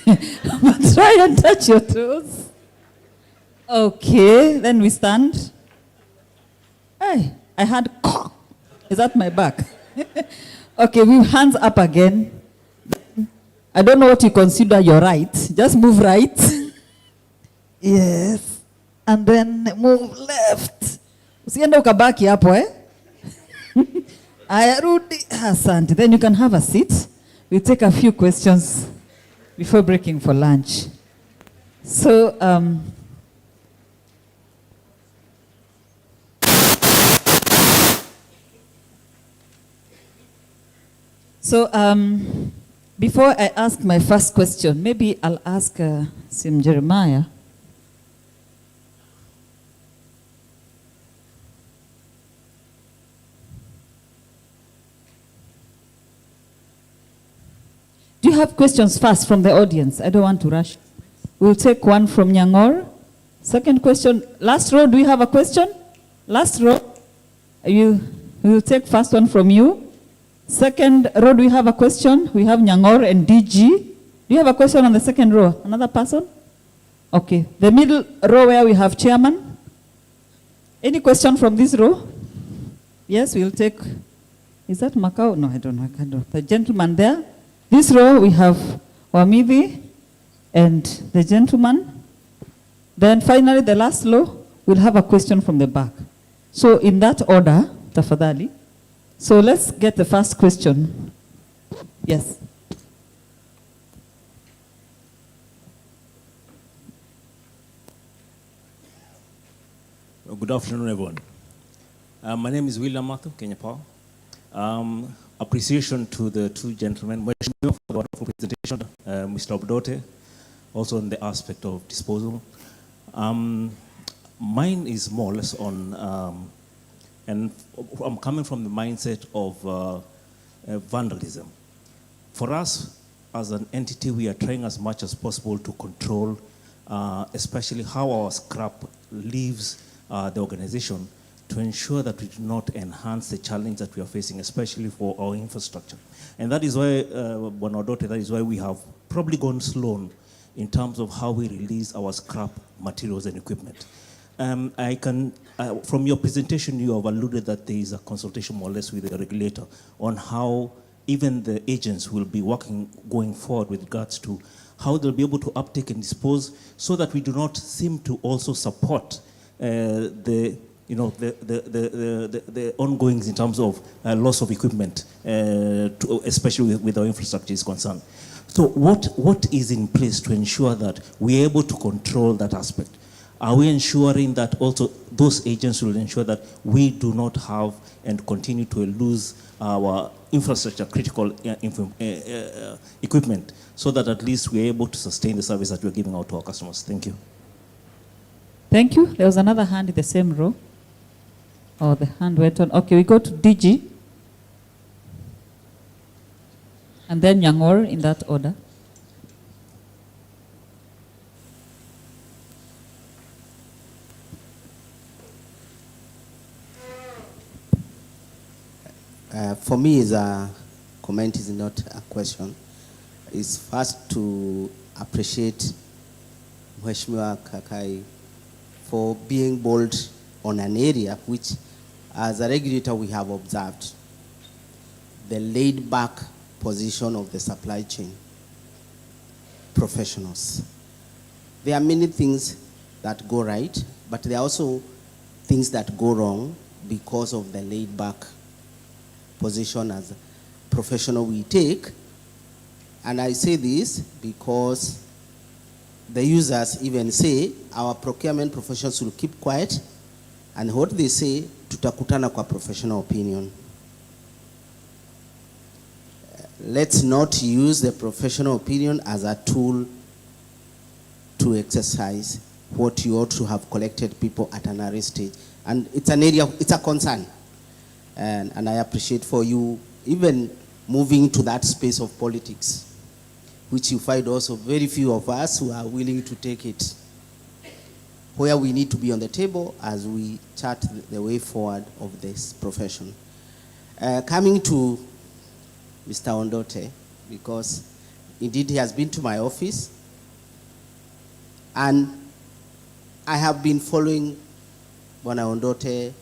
But try and touch your toes. Okay. Then we stand. Hey, I had cough. Is that my back? Okay, we hands up again. I don't know what you consider your right. Just move right. Yes. And then move left. Usiende ukabaki hapo, Aya rudi. Asante. Then you can have a seat. We'll take a few questions before breaking for lunch. So, before I ask my first question, maybe I'll ask Sim Jeremiah. Do you have questions first from the audience? I don't want to rush. We'll take one from Nyangor. Second question. Last row, do we have a question? Last row. We'll take first one from you. Second row, do we have a question? We have Nyangor and DG. Do you have a question on the second row? Another person? Okay. The middle row where we have chairman. Any question from this row? Yes, we'll take. Is that Macau? No, I don't know. I can't do. The gentleman there. This row we have Wamidi and the gentleman. Then finally the last row, we'll have a question from the back. So in that order, tafadhali. So let's get the first question. Yes. Well, good afternoon, everyone. My name is William Mathu, Kenya Power. Appreciation to the two gentlemen for the wonderful presentation, Mr. Obdote, also on the aspect of disposal. Mine is more or less on, and I'm coming from the mindset of vandalism. For us, as an entity, we are trying as much as possible to control, especially how our scrap leaves the organization, to ensure that we do not enhance the challenge that we are facing, especially for our infrastructure. And that is why, that is why we have probably gone slow in terms of how we release our scrap materials and equipment. I can, from your presentation, you have alluded that there is a consultation more or less with the regulator on how even the agents will be working going forward with regards to how they'll be able to uptake and dispose, so that we do not seem to also support the ongoings in terms of loss of equipment, especially with our infrastructure is concerned. So what is in place to ensure that we're able to control that aspect? Are we ensuring that also those agents will ensure that we do not have and continue to lose our infrastructure, critical equipment, so that at least we're able to sustain the service that we're giving out to our customers? Thank you. Thank you. There was another hand in the same row. Oh, the hand went on. Okay, we go to DG. And then Nyangor in that order. For me, is a comment, is not a question. Is first to appreciate Mheshimiwa Kakai for being bold on an area which, as a regulator, we have observed the laid-back position of the supply chain professionals. There are many things that go right, but there are also things that go wrong because of the laid-back position as a professional we take. And I say this because the users even say our procurement professionals will keep quiet, and what they say, tutakutana kwa professional opinion. Let's not use the professional opinion as a tool to exercise what you ought to have collected people at an early stage. And it's an area, it's a concern. And I appreciate for you even moving to that space of politics, which you find also very few of us who are willing to take it, where we need to be on the table as we chart the way forward of this profession. Coming to Mr. Ondote, because indeed he has been to my office, and I have been following Bwana Ondote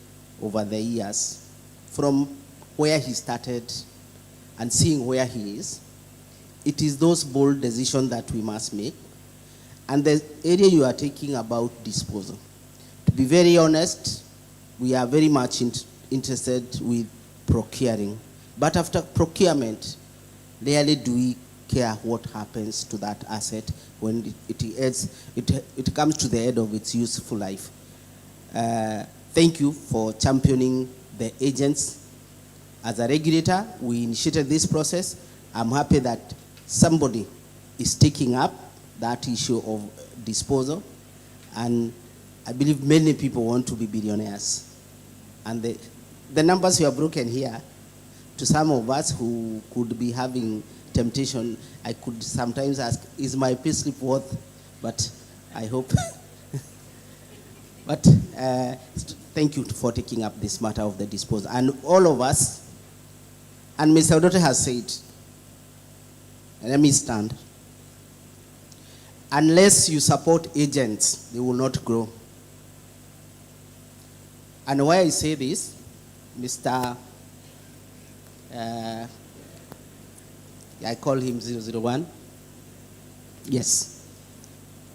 over the years, from where he started and seeing where he is. It is those bold decisions that we must make. And the area you are taking about disposal. To be very honest, we are very much interested with procuring. But after procurement, rarely do we care what happens to that asset when it comes to the end of its useful life. Thank you for championing the agents. As a regulator, we initiated this process. I'm happy that somebody is taking up that issue of disposal, and I believe many people want to be billionaires. And the numbers you have broken here, to some of us who could be having temptation, I could sometimes ask, is my payslip worth? But I hope. But thank you for taking up this matter of the disposal. And all of us, and Mr. Odote has said, and let me stand, unless you support agents, they will not grow. And why I say this, Mr. I call him 001. Yes.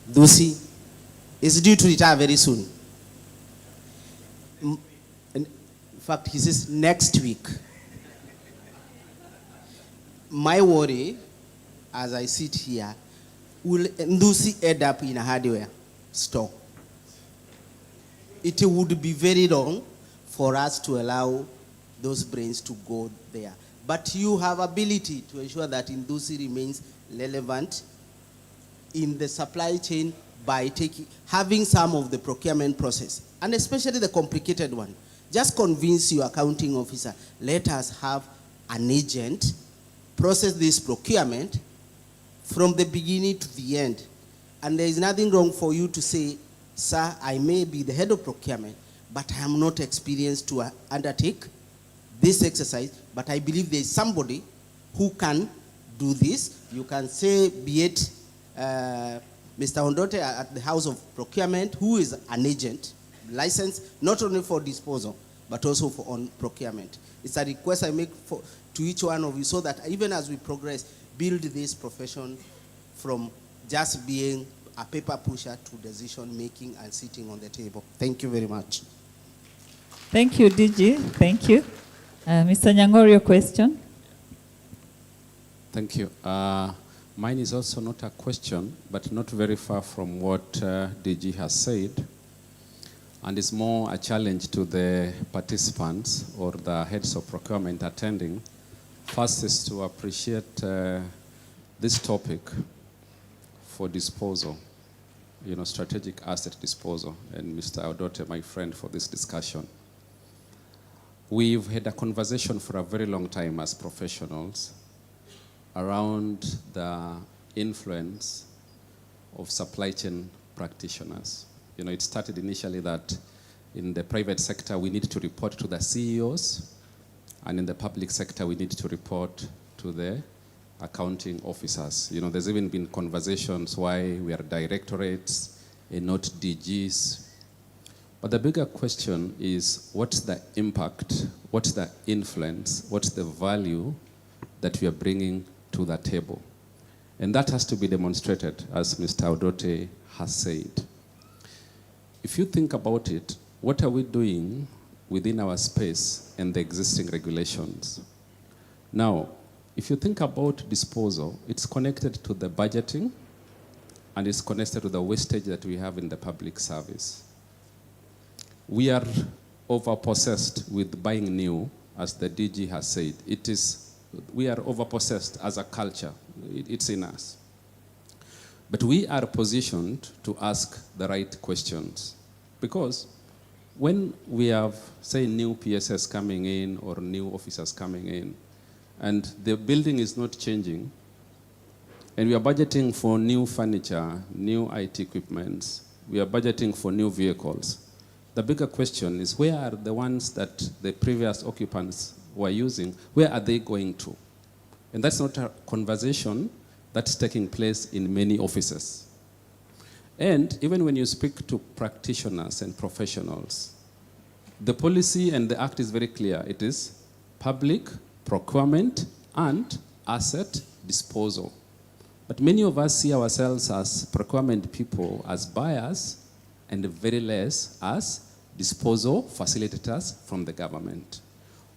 Dusi is due to retire very soon. In fact, he says next week. My worry, as I sit here, will Ndusi end up in a hardware store? It would be very wrong for us to allow those brains to go there. But you have ability to ensure that Ndusi remains relevant in the supply chain by having some of the procurement process, and especially the complicated one. Just convince your accounting officer, let us have an agent process this procurement from the beginning to the end. And there is nothing wrong for you to say, sir, I may be the head of procurement, but I am not experienced to undertake this exercise, but I believe there is somebody who can do this. You can say, be it Mr. Ondote at the House of Procurement, who is an agent, licensed not only for disposal, but also for on procurement. It's a request I make to each one of you, so that even as we progress, build this profession from just being a paper pusher to decision making and sitting on the table. Thank you very much. Thank you, DG. Thank you. Mr. Nyang'oro, your question. Thank you. Mine is also not a question, but not very far from what DG has said. And it's more a challenge to the participants or the heads of procurement attending. First is to appreciate this topic for disposal, strategic asset disposal, and Mr. Odote, my friend, for this discussion. We've had a conversation for a very long time as professionals around the influence of supply chain practitioners. It started initially that in the private sector, we need to report to the CEOs, and in the public sector, we need to report to the accounting officers. There's even been conversations why we are directorates and not DGs. But the bigger question is, what's the impact, what's the influence, what's the value that we are bringing to the table? And that has to be demonstrated, as Mr. Odote has said. If you think about it, what are we doing within our space and the existing regulations? Now, if you think about disposal, it's connected to the budgeting and it's connected to the wastage that we have in the public service. We are overpossessed with buying new, as the DG has said. We are overpossessed as a culture. It's in us. But we are positioned to ask the right questions, because when we have, say, new PSS coming in or new officers coming in, and the building is not changing, and we are budgeting for new furniture, new IT equipment, we are budgeting for new vehicles. The bigger question is, where are the ones that the previous occupants were using, where are they going to? And that's not a conversation that's taking place in many offices. And even when you speak to practitioners and professionals, the policy and the act is very clear. It is public procurement and asset disposal. But many of us see ourselves as procurement people, as buyers, and very less as disposal facilitators from the government.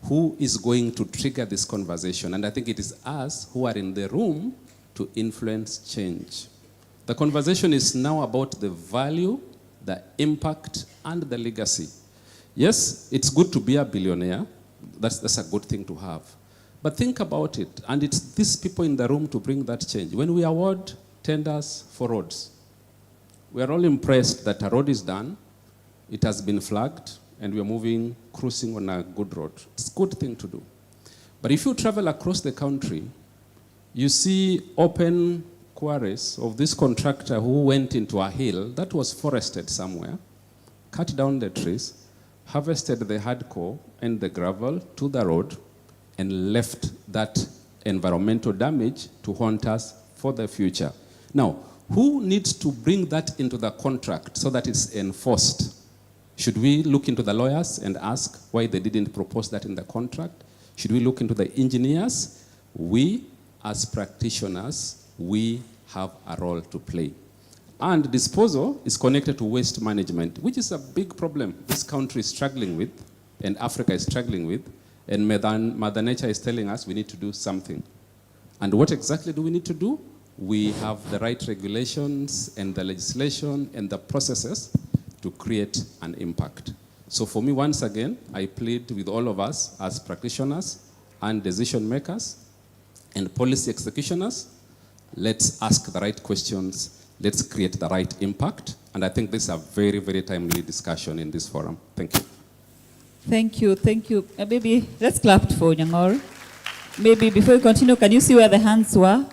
Who is going to trigger this conversation? And I think it is us who are in the room to influence change. The conversation is now about the value, the impact, and the legacy. Yes, it's good to be a billionaire. That's a good thing to have. But think about it, and it's these people in the room to bring that change. When we award tenders for roads, we are all impressed that a road is done, it has been flagged, and we are moving, cruising on a good road. It's a good thing to do. But if you travel across the country, you see open quarries of this contractor who went into a hill that was forested somewhere, cut down the trees, harvested the hardcore and the gravel to the road, and left that environmental damage to haunt us for the future. Now, who needs to bring that into the contract so that it's enforced? Should we look into the lawyers and ask why they didn't propose that in the contract? Should we look into the engineers? We, as practitioners, we have a role to play. And disposal is connected to waste management, which is a big problem this country is struggling with, and Africa is struggling with, and Mother Nature is telling us we need to do something. And what exactly do we need to do? We have the right regulations and the legislation and the processes to create an impact. So for me, once again, I plead with all of us as practitioners and decision makers and policy executioners, let's ask the right questions, let's create the right impact, and I think this is a very, very timely discussion in this forum. Thank you. Thank you, thank you. Maybe let's clap for Nyang'oro. Maybe before you continue, can you see where the hands were?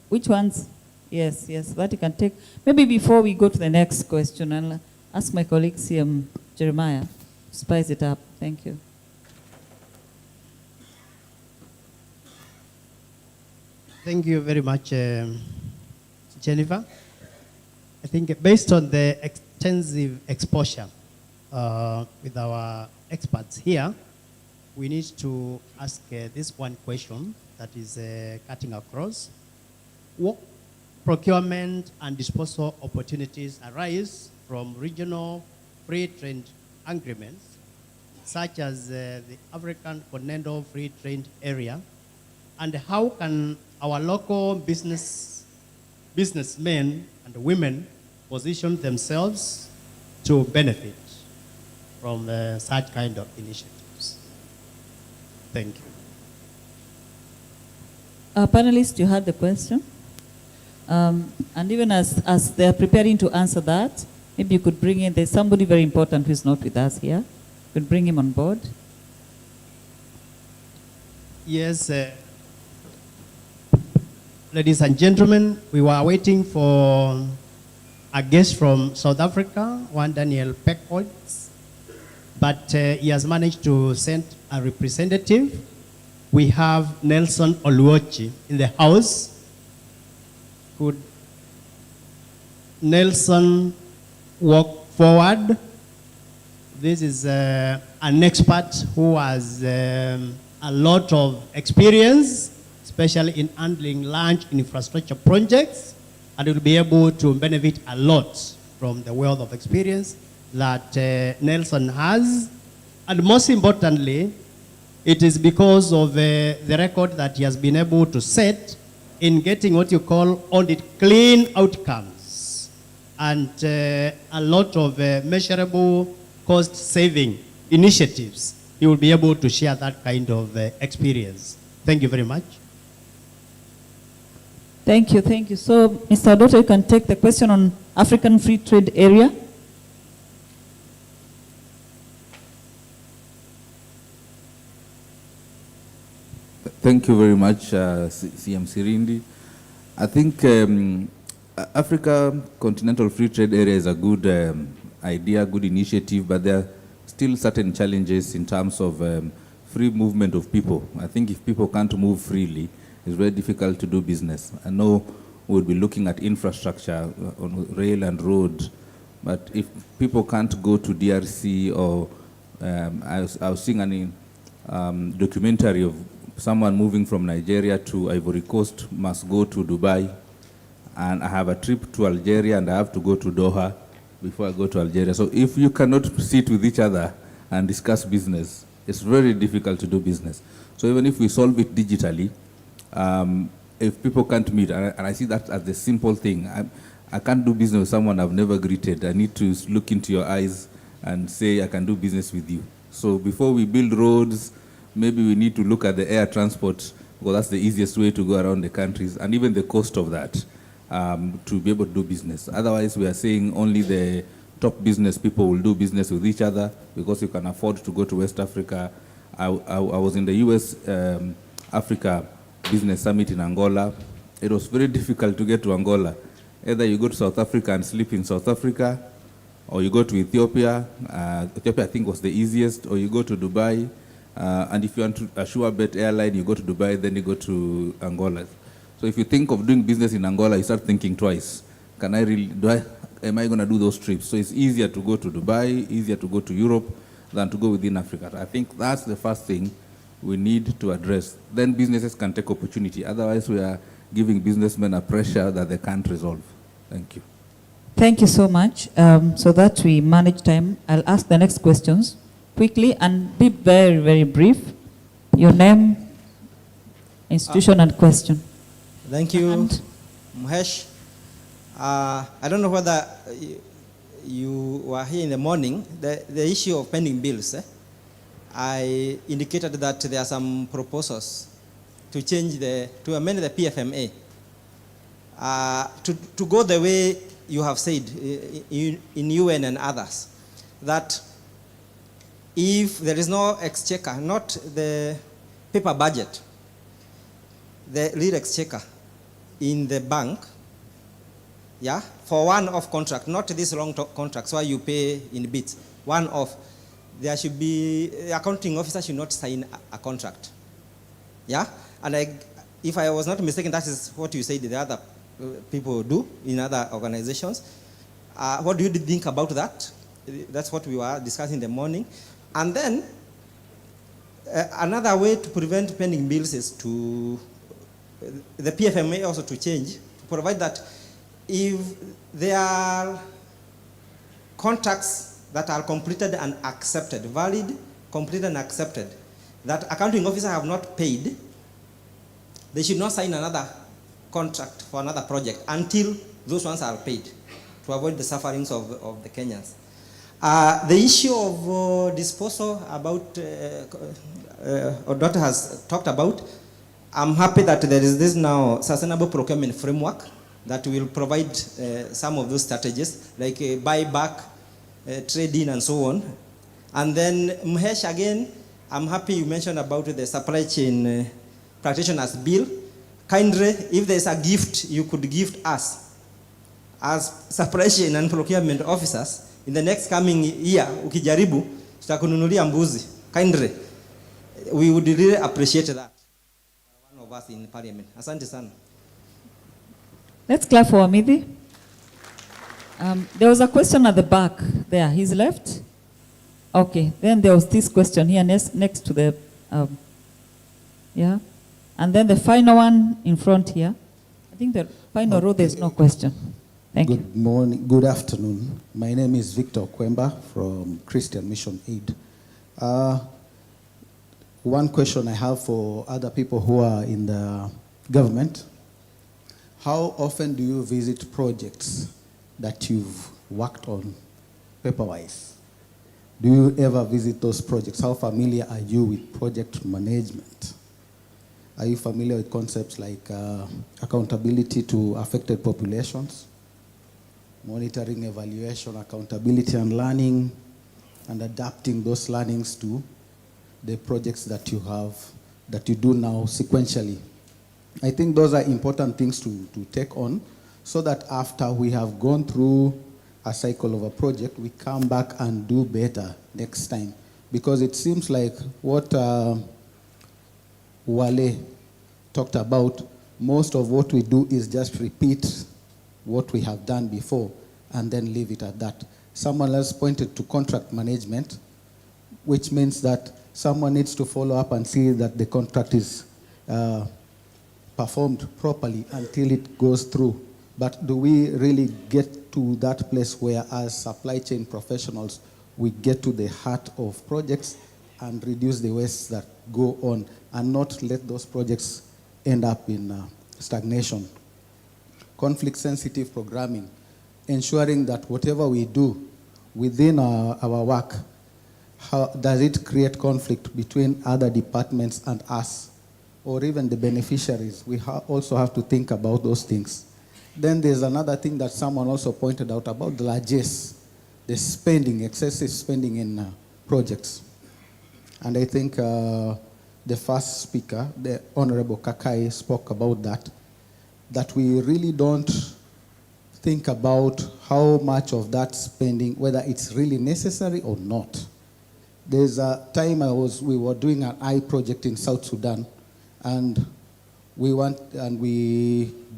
Which ones? Yes, that you can take. Maybe before we go to the next question, I'll ask my colleague, Jeremiah, to spice it up. Thank you. Thank you very much, Jennifer. I think based on the extensive exposure with our experts here, we need to ask this one question that is cutting across. What procurement and disposal opportunities arise from regional free trade agreements, such as the African Continental Free Trade Area, and how can our local businessmen and women position themselves to benefit from such kind of initiatives? Thank you. Panelists, you heard the question. And even as they're preparing to answer that, maybe you could bring in, there's somebody very important who's not with us here. You could bring him on board. Yes, ladies and gentlemen, we were waiting for a guest from South Africa, one Daniel Peckholz, but he has managed to send a representative. We have Nelson Oluochi in the house. Could Nelson walk forward? This is an expert who has a lot of experience, especially in handling large infrastructure projects, and will be able to benefit a lot from the wealth of experience that Nelson has. And most importantly, it is because of the record that he has been able to set in getting what you call audit clean outcomes and a lot of measurable cost saving initiatives. He will be able to share that kind of experience. Thank you very much. Thank you, thank you. So, Mr. Adoto, you can take the question on African Free Trade Area. Thank you very much, CM Sirindi. I think Africa Continental Free Trade Area is a good idea, good initiative, but there are still certain challenges in terms of free movement of people. I think if people can't move freely, it's very difficult to do business. I know we'll be looking at infrastructure on rail and road, but if people can't go to DRC or I was seeing an documentary of someone moving from Nigeria to Ivory Coast must go to Dubai, and I have a trip to Algeria and I have to go to Doha before I go to Algeria. So if you cannot sit with each other and discuss business, it's very difficult to do business. So even if we solve it digitally, if people can't meet, and I see that as the simple thing, I can't do business with someone I've never greeted. I need to look into your eyes and say, I can do business with you. So before we build roads, maybe we need to look at the air transport, because that's the easiest way to go around the countries, and even the cost of that to be able to do business. Otherwise, we are saying only the top business people will do business with each other because you can afford to go to West Africa. I was in the US Africa Business Summit in Angola. It was very difficult to get to Angola. Either you go to South Africa and sleep in South Africa, or you go to Ethiopia. Ethiopia, I think, was the easiest, or you go to Dubai. And if you want to assure bet airline, you go to Dubai, then you go to Angola. So if you think of doing business in Angola, you start thinking twice. Am I going to do those trips? So it's easier to go to Dubai, easier to go to Europe than to go within Africa. I think that's the first thing we need to address. Then businesses can take opportunity. Otherwise, we are giving businessmen a pressure that they can't resolve. Thank you. Thank you so much. So that we manage time, I'll ask the next questions quickly and be very, very brief. Your name, institution, and question. Thank you, Muhesh. I don't know whether you were here in the morning. The issue of pending bills, I indicated that there are some proposals to change to amend the PFMA to go the way you have said in UN and others, that if there is no exchequer, not the paper budget, the real exchequer in the bank, yeah, for one-off contract, not this long contracts where you pay in bits, one-off, there should be, the accounting officer should not sign a contract, yeah? And if I was not mistaken, that is what you said the other people do in other organizations. What do you think about that? That's what we were discussing in the morning. And then, another way to prevent pending bills is to, the PFMA also to change, to provide that if there are contracts that are completed and accepted, valid, completed and accepted, that accounting officer have not paid, they should not sign another contract for another project until those ones are paid, to avoid the sufferings of the Kenyans. The issue of disposal about, our daughter has talked about, I'm happy that there is this now sustainable procurement framework that will provide some of those strategies, like buyback, trade-in, and so on. And then, Muhesh, again, I'm happy you mentioned about the supply chain practitioners bill. Kindly, if there's a gift you could gift us as supply chain and procurement officers in the next coming year, ukijaribu, tutakununulia mbuzi. Kindly, we would really appreciate that. One of us in Parliament. Asante sana. Let's clap for Amidi. There was a question at the back there. He's left. Okay. Then there was this question here next to the, yeah. And then the final one in front here. I think the final row, there's no question. Thank you. Good morning, good afternoon. My name is Victor Kwemba from Christian Mission Aid. One question I have for other people who are in the government. How often do you visit projects that you've worked on paper-wise? Do you ever visit those projects? How familiar are you with project management? Are you familiar with concepts like accountability to affected populations, monitoring, evaluation, accountability and learning, and adapting those learnings to the projects that you have that you do now sequentially. I think those are important things to take on, so that after we have gone through a cycle of a project, we come back and do better next time. Because it seems like what Wale talked about, most of what we do is just repeat what we have done before and then leave it at that. Someone else pointed to contract management, which means that someone needs to follow up and see that the contract is performed properly until it goes through. But do we really get to that place where, as supply chain professionals, we get to the heart of projects and reduce the wastes that go on and not let those projects end up in stagnation? Conflict-sensitive programming, ensuring that whatever we do within our work, how does it create conflict between other departments and us, or even the beneficiaries? We also have to think about those things. Then there's another thing that someone also pointed out about the largesse, the spending, excessive spending in projects. And I think the first speaker, the Honorable Kakai, spoke about that we really don't think about how much of that spending, whether it's really necessary or not. There's a time we were doing an eye project in South Sudan, and we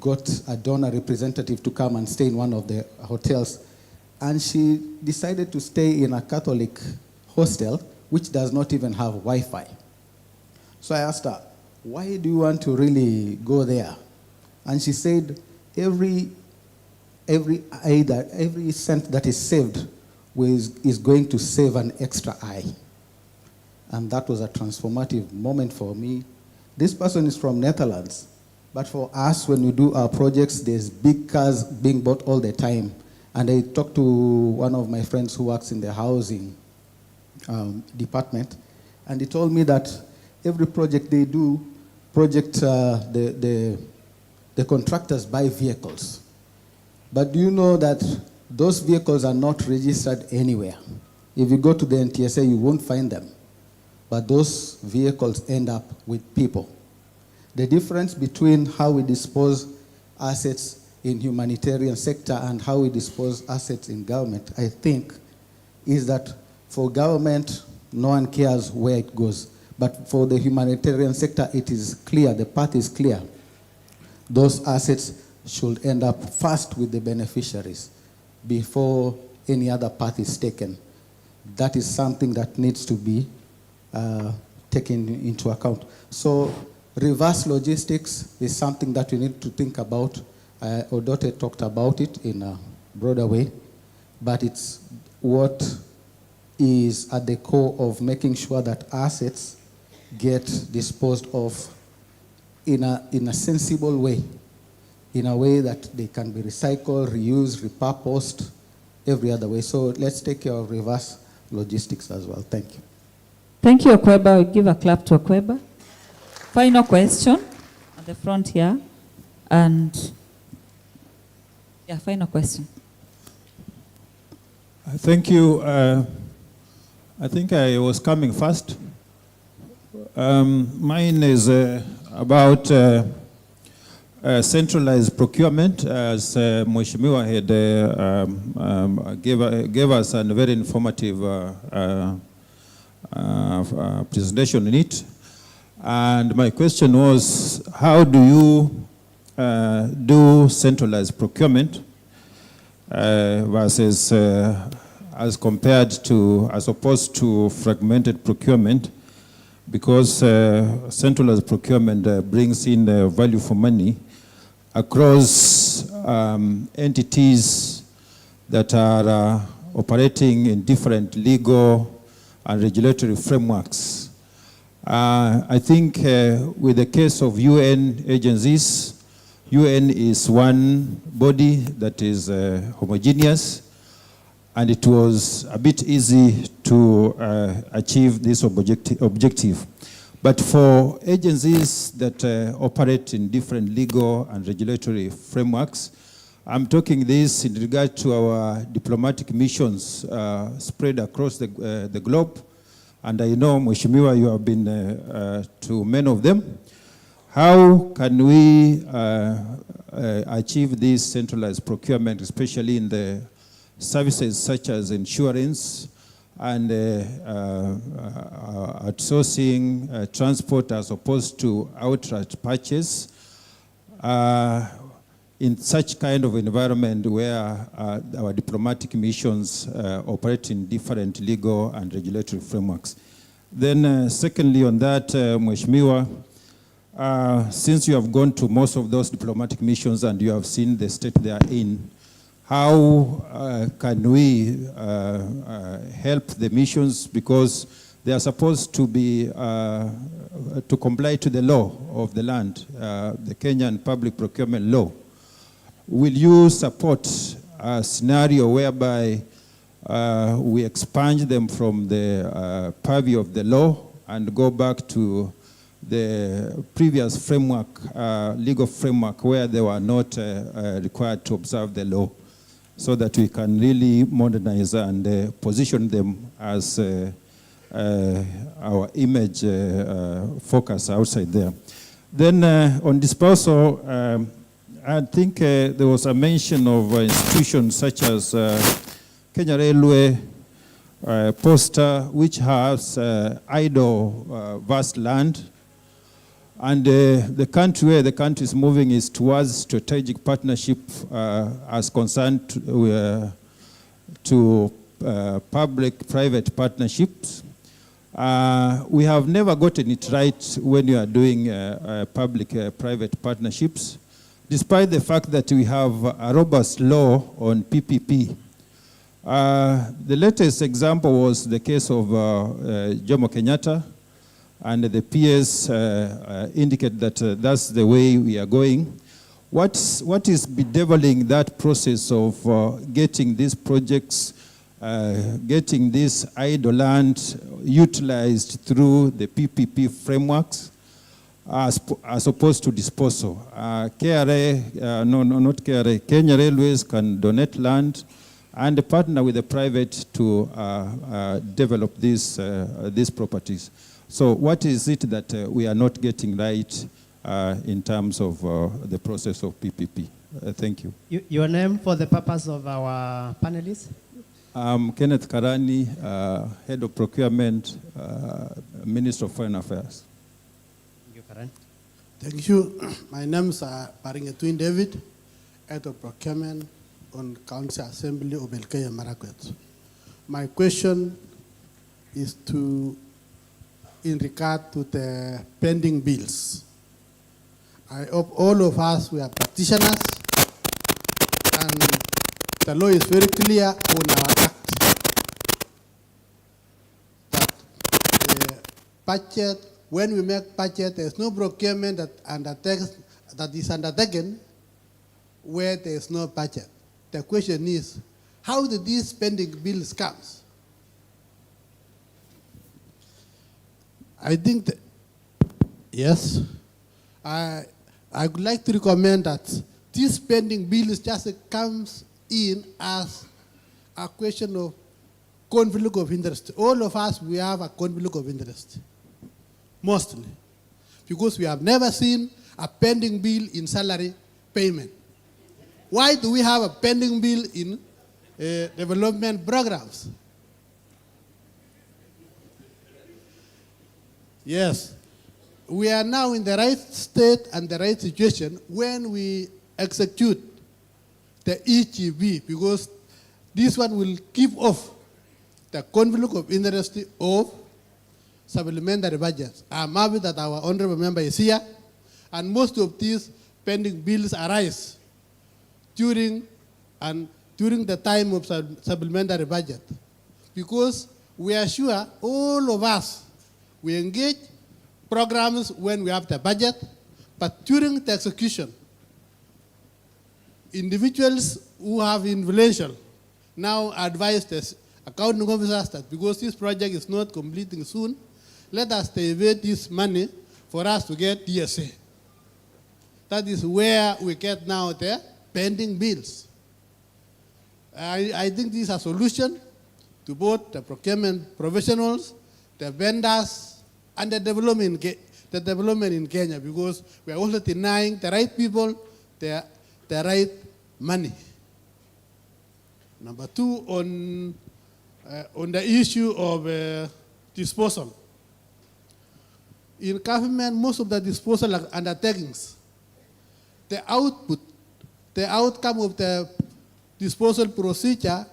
got a donor representative to come and stay in one of the hotels, and she decided to stay in a Catholic hostel which does not even have Wi-Fi. So I asked her, why do you want to really go there? And she said, every cent that is saved is going to save an extra eye. And that was a transformative moment for me. This person is from Netherlands, but for us, when we do our projects, there's big cars being bought all the time. And I talked to one of my friends who works in the housing department, and he told me that every project they do, the contractors buy vehicles. But do you know that those vehicles are not registered anywhere? If you go to the NTSA, you won't find them. But those vehicles end up with people. The difference between how we dispose assets in humanitarian sector and how we dispose assets in government, I think, is that for government, no one cares where it goes. But for the humanitarian sector, it is clear, the path is clear. Those assets should end up first with the beneficiaries before any other path is taken. That is something that needs to be taken into account. So reverse logistics is something that we need to think about. Odote talked about it in a broader way, but it's what is at the core of making sure that assets get disposed of in a sensible way, in a way that they can be recycled, reused, repurposed, every other way. So let's take care of reverse logistics as well. Thank you. Thank you, Okweba. We'll give a clap to Okweba. Final question at the front here. And yeah, final question. Thank you. I think I was coming first. Mine is about centralized procurement, as Mheshimiwa had gave us a very informative presentation in it. And my question was, how do you do centralized procurement versus as opposed to fragmented procurement? Because centralized procurement brings in value for money across entities that are operating in different legal and regulatory frameworks. I think with the case of UN agencies, UN is one body that is homogeneous, and it was a bit easy to achieve this objective. But for agencies that operate in different legal and regulatory frameworks, I'm talking this in regard to our diplomatic missions spread across the globe, and I know, Mheshimiwa, you have been to many of them. How can we achieve this centralized procurement, especially in the services such as insurance and outsourcing transport as opposed to outright purchase in such kind of environment where our diplomatic missions operate in different legal and regulatory frameworks? Then secondly on that, Mheshimiwa, since you have gone to most of those diplomatic missions and you have seen the state they are in, how can we help the missions, because they are supposed to be to comply to the law of the land, the Kenyan Public Procurement Law? Will you support a scenario whereby we expunge them from the purview of the law and go back to the previous framework, legal framework, where they were not required to observe the law, so that we can really modernize and position them as our image focus outside there? Then on disposal, I think there was a mention of institutions such as Kenya Railway, Posta, which has idle vast land. And the country where the country is moving is towards strategic partnership as concerned to public-private partnerships. We have never gotten it right when you are doing public-private partnerships, despite the fact that we have a robust law on PPP. The latest example was the case of Jomo Kenyatta, and the PS indicate that that's the way we are going. What is bedeviling that process of getting these projects, getting this idle land utilized through the PPP frameworks as opposed to disposal? KRA, not KRA, Kenya Railways can donate land and partner with the private to develop these properties. So what is it that we are not getting right in terms of the process of PPP? Thank you. Your name for the purpose of our panelists? I'm Kenneth Karani, Head of Procurement, Minister of Foreign Affairs. Thank you, Karan. Thank you. My name is Paringetwin David, Head of Procurement on Council Assembly of Elgeyo Marakwet. My question is in regard to the pending bills. I hope all of us, we are practitioners, and the law is very clear on our act that budget, when we make budget, there's no procurement that is undertaken where there is no budget. The question is, how did these spending bills come? I think that, yes, I would like to recommend that this spending bill just comes in as a question of conflict of interest. All of us, we have a conflict of interest, mostly, because we have never seen a pending bill in salary payment. Why do we have a pending bill in development programs? Yes, we are now in the right state and the right situation when we execute the EGB, because this one will keep off the conflict of interest of supplementary budgets. I'm happy that our honorable member is here, and most of these pending bills arise during the time of supplementary budget, because we are sure all of us, we engage programs when we have the budget, but during the execution, individuals who have influential now advise the accounting officers that because this project is not completing soon, let us divert this money for us to get DSA. That is where we get now the pending bills. I think this is a solution to both the procurement professionals, the vendors, and the development in Kenya, because we are also denying the right people the right money. Number two, on the issue of disposal. In government, most of the disposal undertakings, the outcome of the disposal procedure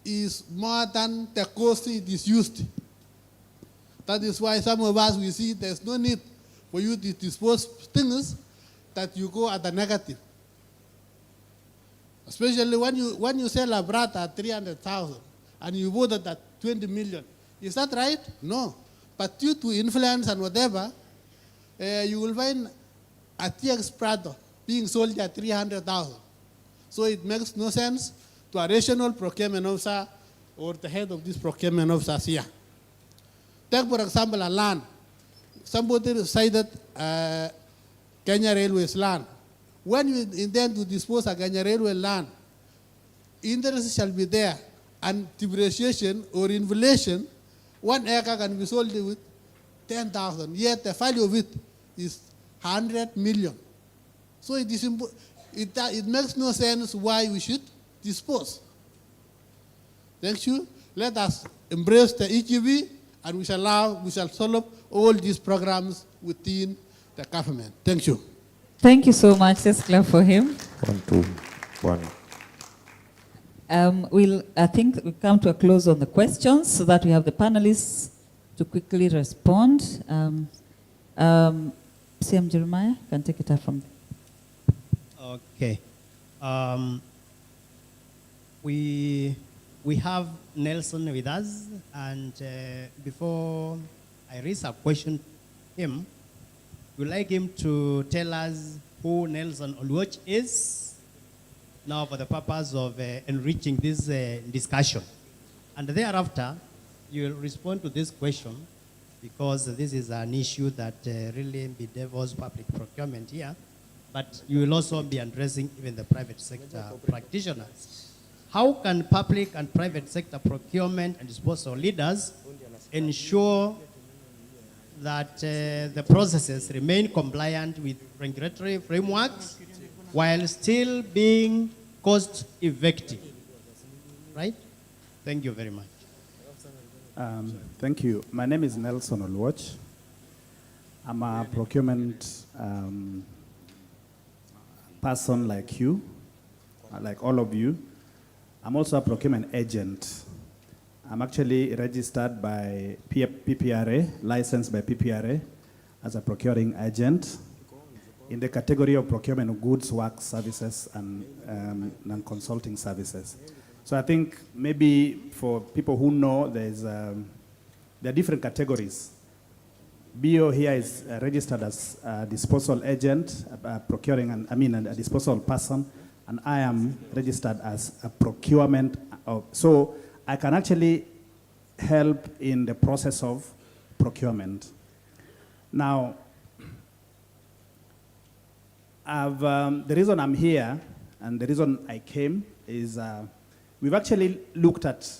is more than the cost it is used. That is why some of us, we see there's no need for you to dispose things that you go at the negative. Especially when you sell a brat at 300,000 and you bought it at 20 million. Is that right? No. But due to influence and whatever, you will find a TX Prado being sold at 300,000. So it makes no sense to a rational procurement officer or the head of this procurement officers here. Take, for example, a land. Somebody cited Kenya Railways land. When you intend to dispose of Kenya Railway land, interest shall be there, and depreciation or inflation, 1 acre can be sold with 10,000, yet the value of it is 100 million. So it makes no sense why we should dispose. Thank you. Let us embrace the EGB, and we shall solve all these programs within the government. Thank you. Thank you so much. Let's clap for him. 1, 2, 1. I think we come to a close on the questions so that we have the panelists to quickly respond. CM Jeremiah can take it up from there. Okay. We have Nelson with us, and before I raise a question to him, we'd like him to tell us who Nelson Oluoch is, now for the purpose of enriching this discussion. And thereafter, you will respond to this question, because this is an issue that really bedevils public procurement here, but you will also be addressing even the private sector practitioners. How can public and private sector procurement and disposal leaders ensure that the processes remain compliant with regulatory frameworks while still being cost-effective? Right? Thank you very much. Thank you. My name is Nelson Oluoch. I'm a procurement person like you, like all of you. I'm also a procurement agent. I'm actually registered by PPRA, licensed by PPRA as a procuring agent in the category of procurement of goods, work, services, and non-consulting services. So I think maybe for people who know, there are different categories. BO here is registered as a disposal agent, a disposal person, and I am registered as a procurement. So I can actually help in the process of procurement. Now, the reason I'm here and the reason I came is we've actually looked at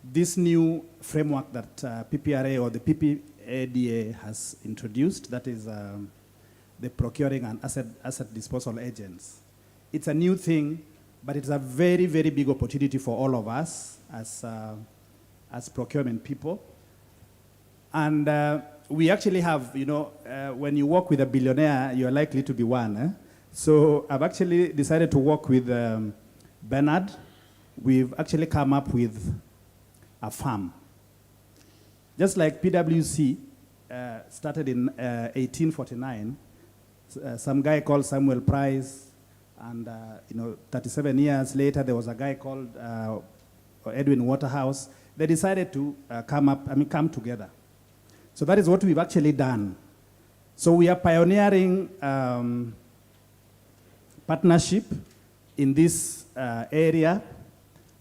this new framework that PPRA or the PPADA has introduced, that is the procuring and asset disposal agents. It's a new thing, but it's a very, very big opportunity for all of us as procurement people. And we actually have, when you work with a billionaire, you're likely to be one. So I've actually decided to work with Bernard. We've actually come up with a farm. Just like PwC started in 1849, some guy called Samuel Price, and 37 years later, there was a guy called Edwin Waterhouse. They decided to come together. So that is what we've actually done. So we are pioneering partnership in this area,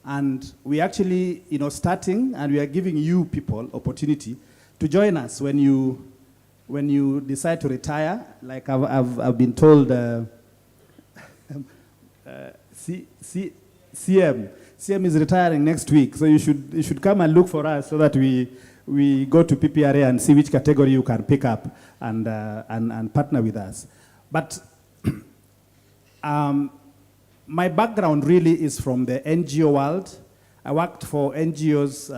and we actually, starting, and we are giving you people opportunity to join us when you decide to retire. Like I've been told, CM is retiring next week, so you should come and look for us so that we go to PPRA and see which category you can pick up and partner with us. But my background really is from the NGO world. I worked for NGOs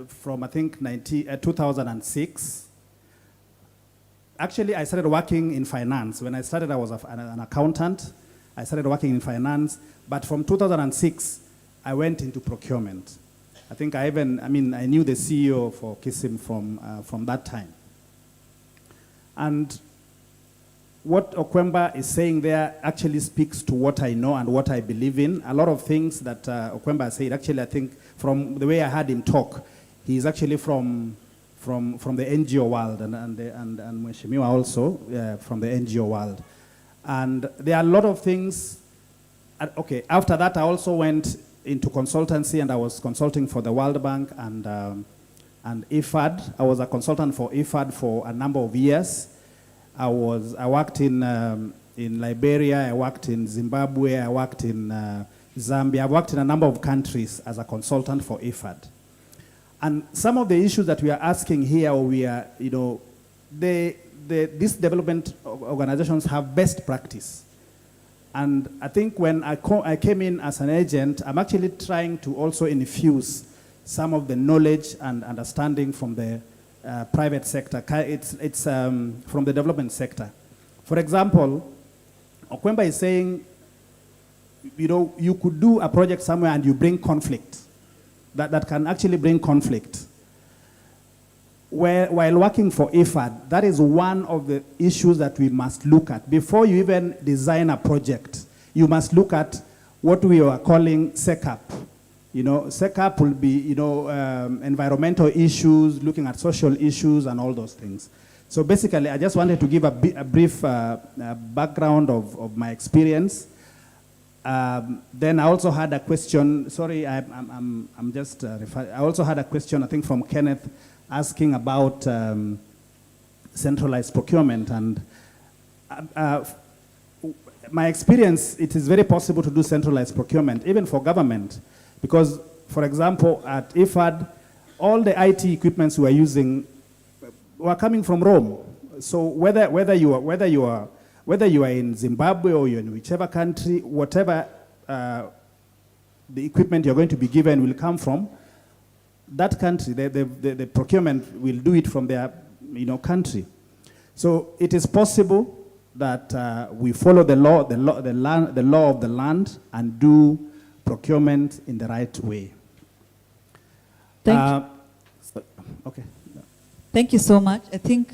from I think 2006. Actually, I started working in finance. When I started, I was an accountant. I started working in finance, but from 2006, I went into procurement. I think I knew the CEO for KISIM from that time. And what Okwemba is saying there actually speaks to what I know and what I believe in. A lot of things that Okwemba said, actually, I think from the way I heard him talk, he's actually from the NGO world, and Mheshimiwa also from the NGO world. And there are a lot of things. Okay, after that, I also went into consultancy, and I was consulting for the World Bank and IFAD. I was a consultant for IFAD for a number of years. I worked in Liberia, I worked in Zimbabwe, I worked in Zambia. I worked in a number of countries as a consultant for IFAD. And some of the issues that we are asking here, these development organizations have best practice. And I think when I came in as an agent, I'm actually trying to also infuse some of the knowledge and understanding from the private sector. It's from the development sector. For example, Okwemba is saying, you could do a project somewhere and you bring conflict. That can actually bring conflict. While working for IFAD, that is one of the issues that we must look at. Before you even design a project, you must look at what we are calling SECAP. SECAP will be, environmental issues, looking at social issues and all those things. So basically, I just wanted to give a brief background of my experience. Then I also had a question, sorry, I'm just referring. I also had a question, I think from Kenneth, asking about centralized procurement. And my experience, it is very possible to do centralized procurement, even for government. Because, for example, at IFAD, all the IT equipments we are using were coming from Rome. So whether you are in Zimbabwe or you're in whichever country, whatever the equipment you're going to be given will come from that country. The procurement will do it from their country. So it is possible that we follow the law of the land and do procurement in the right way. Thank you. Okay. Thank you so much. I think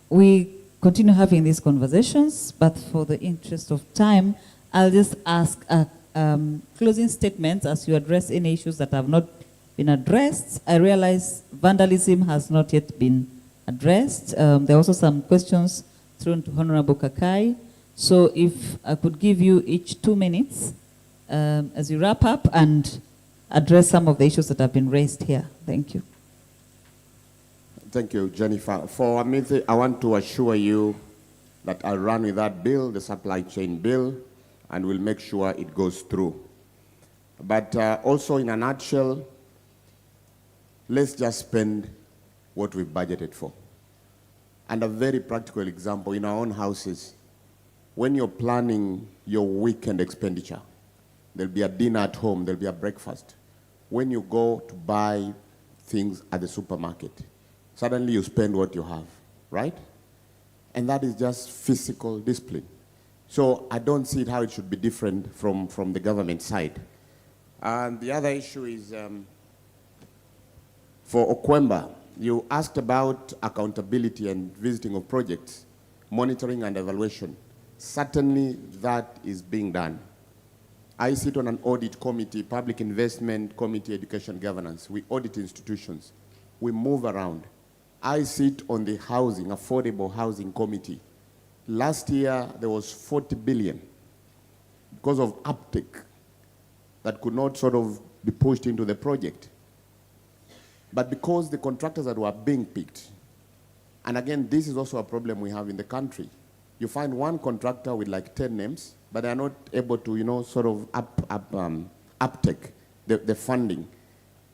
we continue having these conversations, but for the interest of time, I'll just ask closing statements as you address any issues that have not been addressed. I realize vandalism has not yet been addressed. There are also some questions thrown to Honorable Kakai. So if I could give you each 2 minutes as you wrap up and address some of the issues that have been raised here. Thank you. Thank you, Jennifer. For Amity, I want to assure you that I'll run with that bill, the supply chain bill, and we'll make sure it goes through. But also in a nutshell, let's just spend what we've budgeted for. And a very practical example, in our own houses, when you're planning your weekend expenditure, there'll be a dinner at home, there'll be a breakfast. When you go to buy things at the supermarket, suddenly you spend what you have, right? And that is just physical discipline. So I don't see how it should be different from the government side. And the other issue is, for Okwemba, you asked about accountability and visiting of projects, monitoring and evaluation. Certainly that is being done. I sit on an audit committee, public investment committee, education governance. We audit institutions. We move around. I sit on the housing, affordable housing committee. Last year, there was 40 billion because of uptake that could not sort of be pushed into the project. But because the contractors that were being picked, and again, this is also a problem we have in the country. You find one contractor with like 10 names, but they're not able to, sort of uptake, the funding.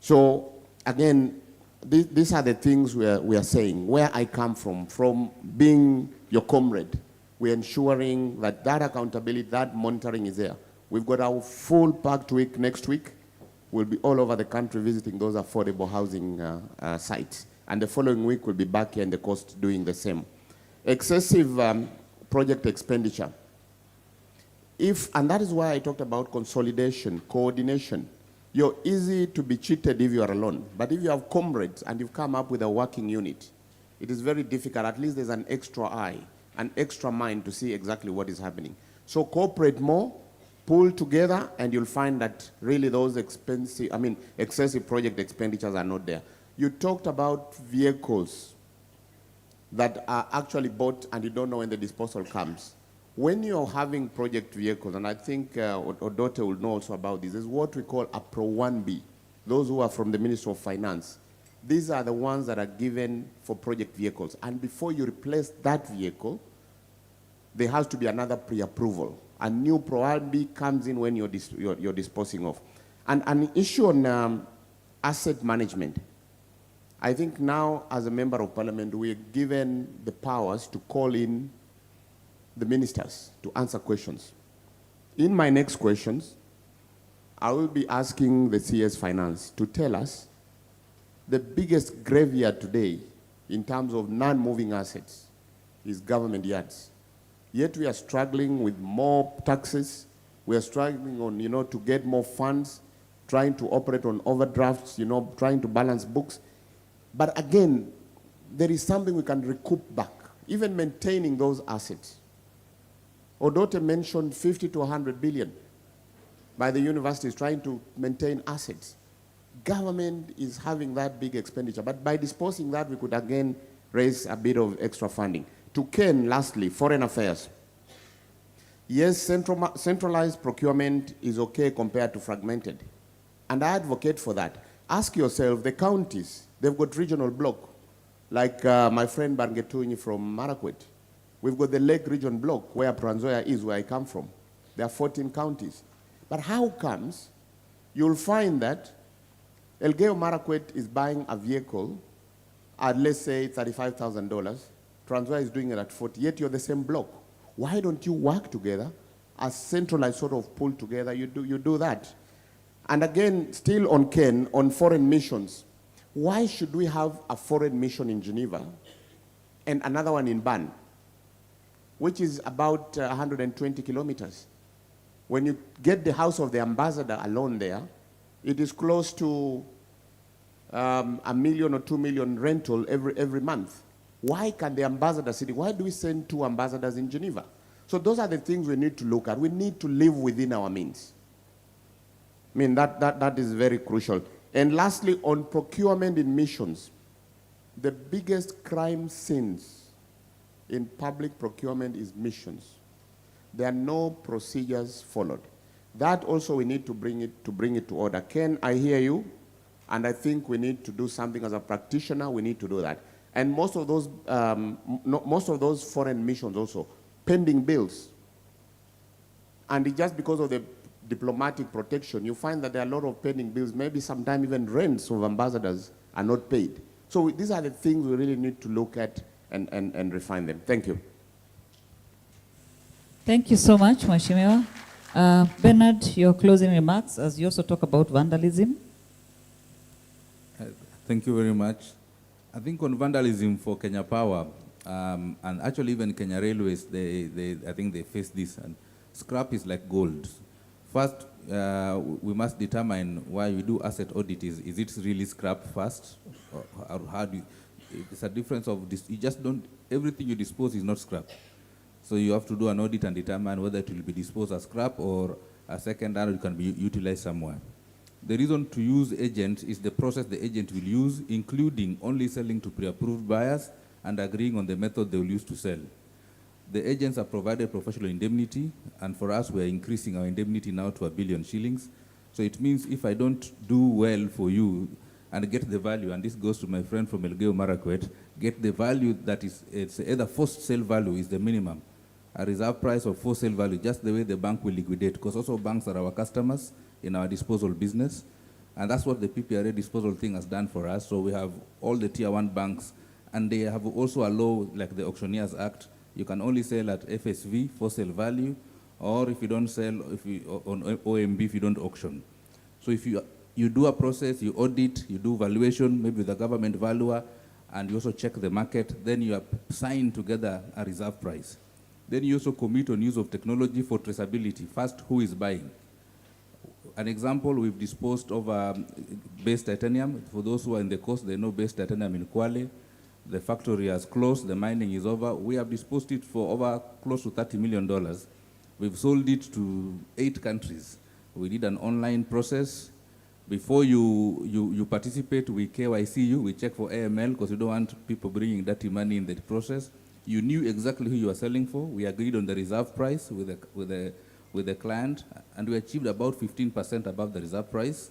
So again, these are the things we are saying. Where I come from being your comrade, we're ensuring that accountability, that monitoring is there. We've got our full packed week next week. We'll be all over the country visiting those affordable housing sites. And the following week, we'll be back here in the coast doing the same. Excessive project expenditure. And that is why I talked about consolidation, coordination. You're easy to be cheated if you are alone. But if you have comrades and you've come up with a working unit, it is very difficult. At least there's an extra eye, an extra mind to see exactly what is happening. So cooperate more, pull together, and you'll find that really those excessive project expenditures are not there. You talked about vehicles that are actually bought and you don't know when the disposal comes. When you're having project vehicles, and I think Odote will know also about this, is what we call a Pro 1B, those who are from the Ministry of Finance. These are the ones that are given for project vehicles. And before you replace that vehicle, there has to be another pre-approval. A new Pro 1B comes in when you're disposing of. And an issue on asset management. I think now, as a member of parliament, we are given the powers to call in the ministers to answer questions. In my next questions, I will be asking the CS Finance to tell us the biggest graveyard today in terms of non-moving assets is government yards. Yet we are struggling with more taxes. We are struggling on, to get more funds, trying to operate on overdrafts, trying to balance books. But again, there is something we can recoup back, even maintaining those assets. Odote mentioned 50 to 100 billion by the universities trying to maintain assets. Government is having that big expenditure, but by disposing that, we could again raise a bit of extra funding. To Ken, lastly, foreign affairs. Yes, centralized procurement is okay compared to fragmented. And I advocate for that. Ask yourself, the counties, they've got regional block, like my friend Barngetuni from Marakwet. We've got the Lake Region block, where Pranzoya is, where I come from. There are 14 counties. But how comes you'll find that Elgeyo Marakwet is buying a vehicle at, let's say, $35,000. Pranzoya is doing it at 40, yet you're the same block. Why don't you work together as centralized sort of pull together? You do that. And again, still on Ken, on foreign missions. Why should we have a foreign mission in Geneva and another one in Bern, which is about 120 kilometers? When you get the house of the ambassador alone there, it is close to $1 million or $2 million rental every month. Why can the ambassador city, why do we send 2 ambassadors in Geneva? So those are the things we need to look at. We need to live within our means. I mean, that is very crucial. And lastly, on procurement in missions, the biggest crime scenes in public procurement is missions. There are no procedures followed. That also we need to bring it to order. Ken, I hear you, and I think we need to do something as a practitioner. We need to do that. And most of those foreign missions also pending bills. And it's just because of the diplomatic protection, you find that there are a lot of pending bills. Maybe sometimes even rents of ambassadors are not paid. So these are the things we really need to look at and refine them. Thank you. Thank you so much, Mheshimiwa. Bernard, your closing remarks, as you also talk about vandalism. Thank you very much. I think on vandalism for Kenya Power, and actually even Kenya Railways, I think they face this, and scrap is like gold. First, we must determine why we do asset audit. Is it really scrap first? Or how do you, it's a difference of this, you just don't, everything you dispose is not scrap. So you have to do an audit and determine whether it will be disposed as scrap or a second hand, it can be utilized somewhere. The reason to use agent is the process the agent will use, including only selling to pre-approved buyers and agreeing on the method they will use to sell. The agents are provided professional indemnity, and for us, we are increasing our indemnity now to 1 billion shillings. So it means if I don't do well for you and get the value, and this goes to my friend from Elgeyo Marakwet, get the value that is, it's either first sale value is the minimum. a reserve price of for sale value, just the way the bank will liquidate, because also banks are our customers in our disposal business. And that's what the PPRA disposal thing has done for us. So we have all the tier 1 banks, and they have also a law like the Auctioneers Act. You can only sell at FSV, for sale value, or if you don't sell, on OMB, if you don't auction. So if you do a process, you audit, you do valuation, maybe with a government valuer, and you also check the market, then you sign together a reserve price. Then you also commit on use of technology for traceability. First, who is buying? An example, we've disposed of base titanium. For those who are in the coast, they know base titanium in Kwale. The factory has closed, the mining is over. We have disposed it for over close to $30 million. We've sold it to 8 countries. We did an online process. Before you participate, we KYC you, we check for AML, because we don't want people bringing dirty money in the process. You knew exactly who you were selling for. We agreed on the reserve price with the client, and we achieved about 15% above the reserve price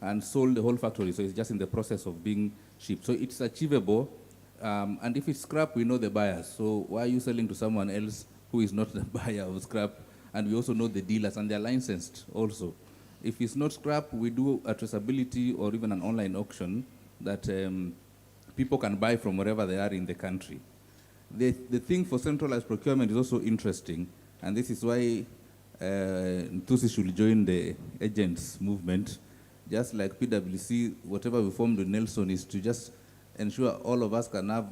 and sold the whole factory. So it's just in the process of being shipped. So it's achievable. And if it's scrap, we know the buyers. So why are you selling to someone else who is not the buyer of scrap? And we also know the dealers, and they're licensed also. If it's not scrap, we do a traceability or even an online auction that people can buy from wherever they are in the country. The thing for centralized procurement is also interesting, and this is why Ntusi should join the agents movement. Just like PwC, whatever we formed with Nelson is to just ensure all of us can have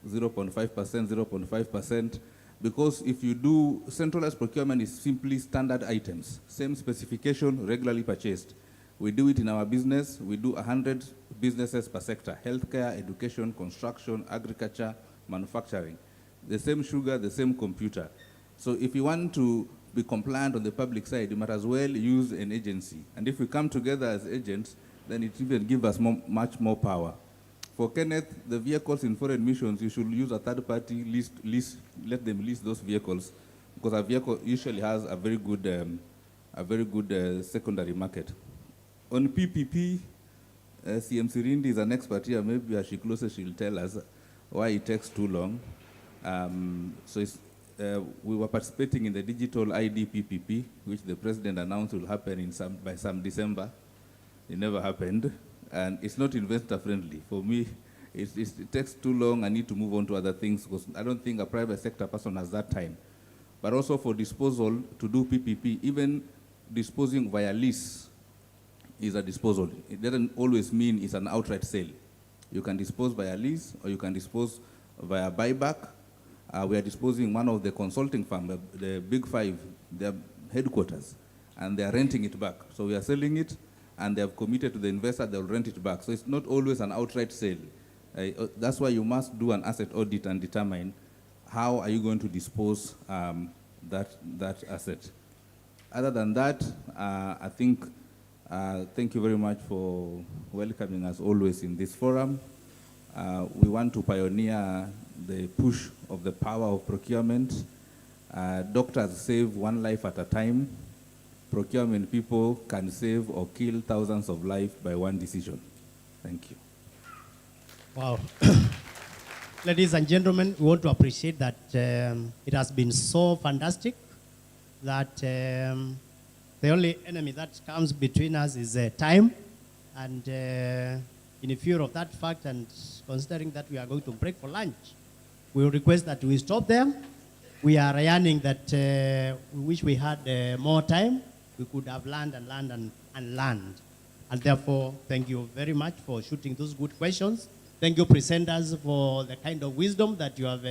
0.5%, 0.5%, because if you do, centralized procurement is simply standard items, same specification, regularly purchased. We do it in our business. We do 100 businesses per sector: healthcare, education, construction, agriculture, manufacturing. The same sugar, the same computer. So if you want to be compliant on the public side, you might as well use an agency. And if we come together as agents, then it even gives us much more power. For Kenneth, the vehicles in foreign missions, you should use a third party, let them lease those vehicles, because a vehicle usually has a very good secondary market. On PPP, CMC Rindi is an expert here. Maybe as she closes, she'll tell us why it takes too long. We were participating in the digital ID PPP, which the president announced will happen by some December. It never happened, and it's not investor friendly. For me, it takes too long. I need to move on to other things, because I don't think a private sector person has that time. But also for disposal, to do PPP, even disposing via lease is a disposal. It doesn't always mean it's an outright sale. You can dispose via lease, or you can dispose via buyback. We are disposing one of the consulting firms, the Big Five, their headquarters, and they are renting it back. So we are selling it, and they have committed to the investor they'll rent it back. So it's not always an outright sale. That's why you must do an asset audit and determine how are you going to dispose that asset. Other than that, I think, thank you very much for welcoming us always in this forum. We want to pioneer the push of the power of procurement. Doctors save one life at a time. Procurement people can save or kill thousands of lives by one decision. Thank you. Wow. Ladies and gentlemen, we want to appreciate that it has been so fantastic that the only enemy that comes between us is time. And in fear of that fact, and considering that we are going to break for lunch, we will request that we stop there. We are yearning that we wish we had more time. We could have learned and learned and learned. And therefore, thank you very much for shooting those good questions. Thank you, presenters, for the kind of wisdom that you have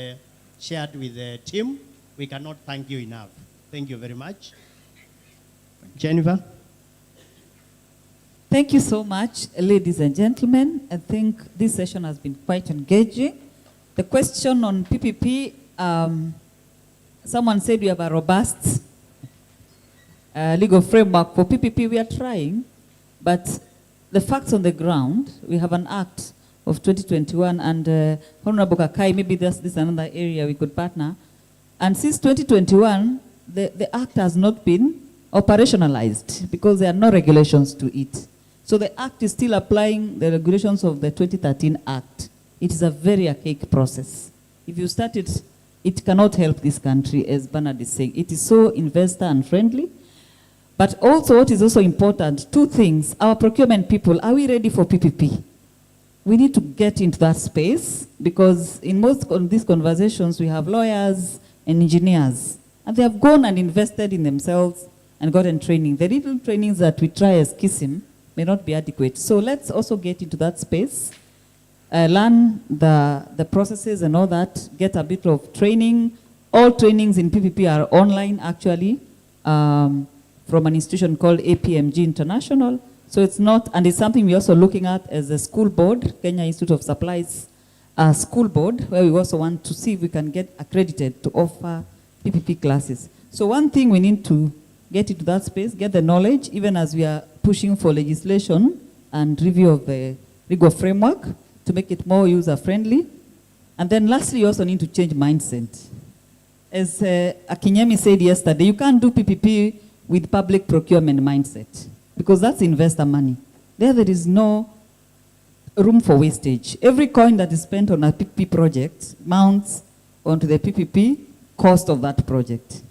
shared with the team. We cannot thank you enough. Thank you very much. Jennifer? Thank you so much, ladies and gentlemen. I think this session has been quite engaging. The question on PPP, someone said we have a robust legal framework for PPP. We are trying, but the facts on the ground, we have an act of 2021, and Honorable Kakai, maybe this is another area we could partner. And since 2021, the act has not been operationalized because there are no regulations to it. So the act is still applying the regulations of the 2013 act. It is a very archaic process. If you started it cannot help this country, as Bernard is saying. It is so investor unfriendly. But also, what is also important, two things. Our procurement people, are we ready for PPP? We need to get into that space, because in most of these conversations, we have lawyers and engineers, and they have gone and invested in themselves and gotten training. The little trainings that we try as KISM may not be adequate. So let's also get into that space, learn the processes and all that, get a bit of training. All trainings in PPP are online, actually, from an institution called APMG International. So it's not, and it's something we're also looking at as a school board, Kenya Institute of Supplies school board, where we also want to see if we can get accredited to offer PPP classes. So one thing, we need to get into that space, get the knowledge, even as we are pushing for legislation and review of the legal framework to make it more user-friendly. And then lastly, you also need to change mindset. As Akinyemi said yesterday, you can't do PPP with public procurement mindset, because that's investor money. There is no room for wastage. Every coin that is spent on a PPP project mounts onto the PPP cost of that project.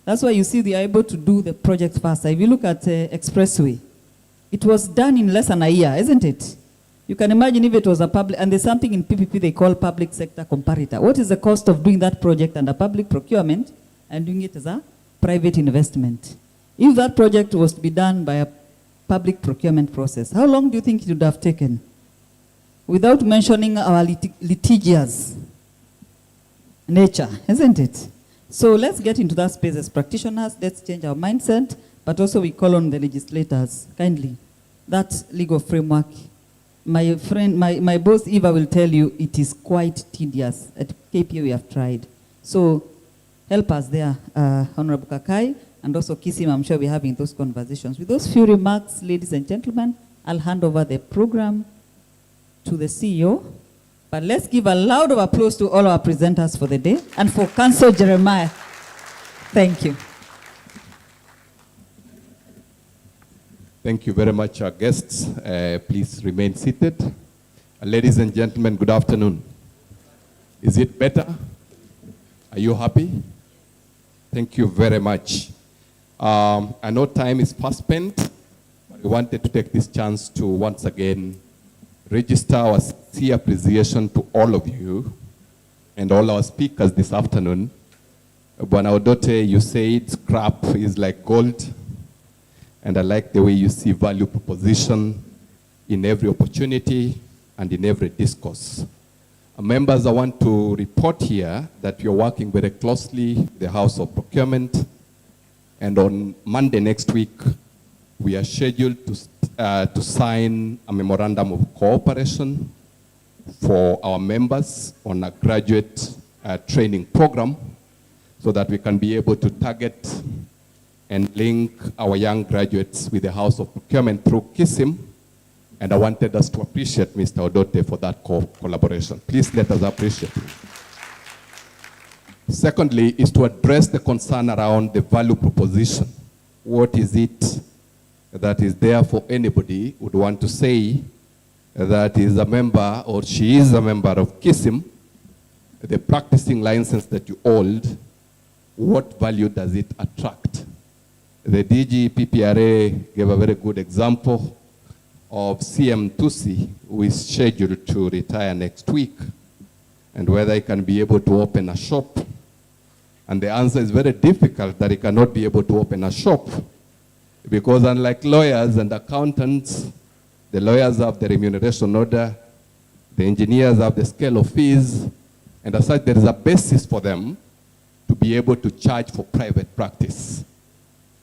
That's why you see they are able to do the project faster. If you look at Expressway, it was done in less than a year, isn't it? You can imagine if it was a public, and there's something in PPP they call public sector comparator. What is the cost of doing that project under public procurement and doing it as a private investment? If that project was to be done by a public procurement process, how long do you think it would have taken? Without mentioning our litigious nature, isn't it? So let's get into that space as practitioners. Let's change our mindset, but also we call on the legislators kindly. That legal framework, my friend, my boss Eva will tell you it is quite tedious. At KPA we have tried. So help us there, Honorable Kakai, and also KISM. I'm sure we're having those conversations. With those few remarks, ladies and gentlemen, I'll hand over the program to the CEO. But let's give a loud of applause to all our presenters for the day, and for Councillor Jeremiah. Thank you. Thank you very much, our guests. Please remain seated. Ladies and gentlemen, good afternoon. Is it better? Are you happy? Thank you very much. I know time is fast spent, but we wanted to take this chance to once again register our sincere appreciation to all of you and all our speakers this afternoon. Bwana Odote, you said scrap is like gold, and I like the way you see value proposition in every opportunity and in every discourse. Members, I want to report here that you're working very closely with the House of Procurement, and on Monday next week, we are scheduled to sign a memorandum of cooperation for our members on a graduate training program, so that we can be able to target and link our young graduates with the House of Procurement through KISM. And I wanted us to appreciate Mr. Odote for that collaboration. Please let us appreciate him. Secondly, is to address the concern around the value proposition. What is it that is there for anybody who would want to say that is a member or she is a member of KISM, the practicing license that you hold, what value does it attract? The DG PPRA gave a very good example of CM Tusi, who is scheduled to retire next week, and whether he can be able to open a shop. And the answer is very difficult, that he cannot be able to open a shop, because unlike lawyers and accountants, the lawyers have the remuneration order, the engineers have the scale of fees, and as such there is a basis for them to be able to charge for private practice.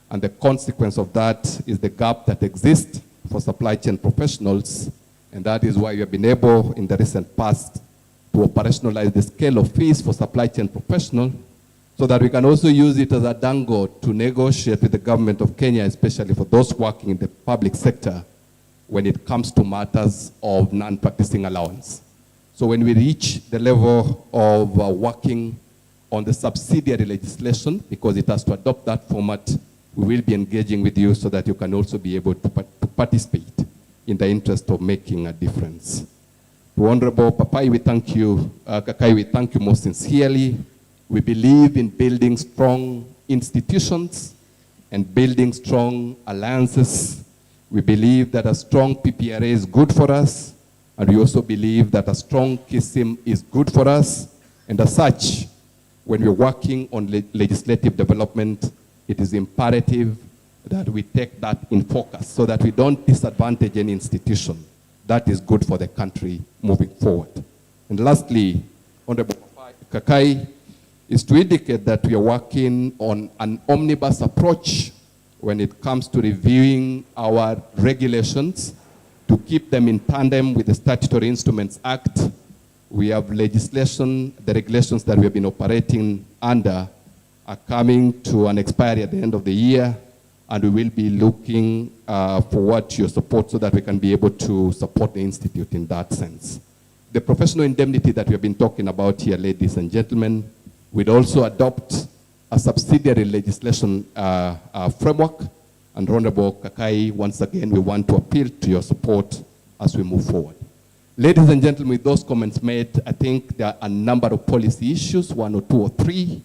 And the consequence of that is the gap that exists for supply chain professionals, and that is why we have been able in the recent past to operationalize the scale of fees for supply chain professionals, so that we can also use it as a dango to negotiate with the government of Kenya, especially for those working in the public sector, when it comes to matters of non-practicing allowance. So when we reach the level of working on the subsidiary legislation, because it has to adopt that format, we will be engaging with you so that you can also be able to participate in the interest of making a difference. To Honorable Papai, we thank you, Kakai, we thank you most sincerely We believe in building strong institutions and building strong alliances. We believe that a strong PPRA is good for us, and we also believe that a strong KISM is good for us. And as such, when we're working on legislative development, it is imperative that we take that in focus so that we don't disadvantage any institution that is good for the country moving forward. And lastly, Honorable Kakai, is to indicate that we are working on an omnibus approach when it comes to reviewing our regulations to keep them in tandem with the Statutory Instruments Act. We have legislation, the regulations that we have been operating under are coming to an expiry at the end of the year, and we will be looking forward to your support so that we can be able to support the Institute in that sense. The professional indemnity that we have been talking about here, ladies and gentlemen, we'd also adopt a subsidiary legislation framework. And Honorable Kakai, once again, we want to appeal to your support as we move forward. Ladies and gentlemen, with those comments made, I think there are a number of policy issues, 1 or 2 or 3,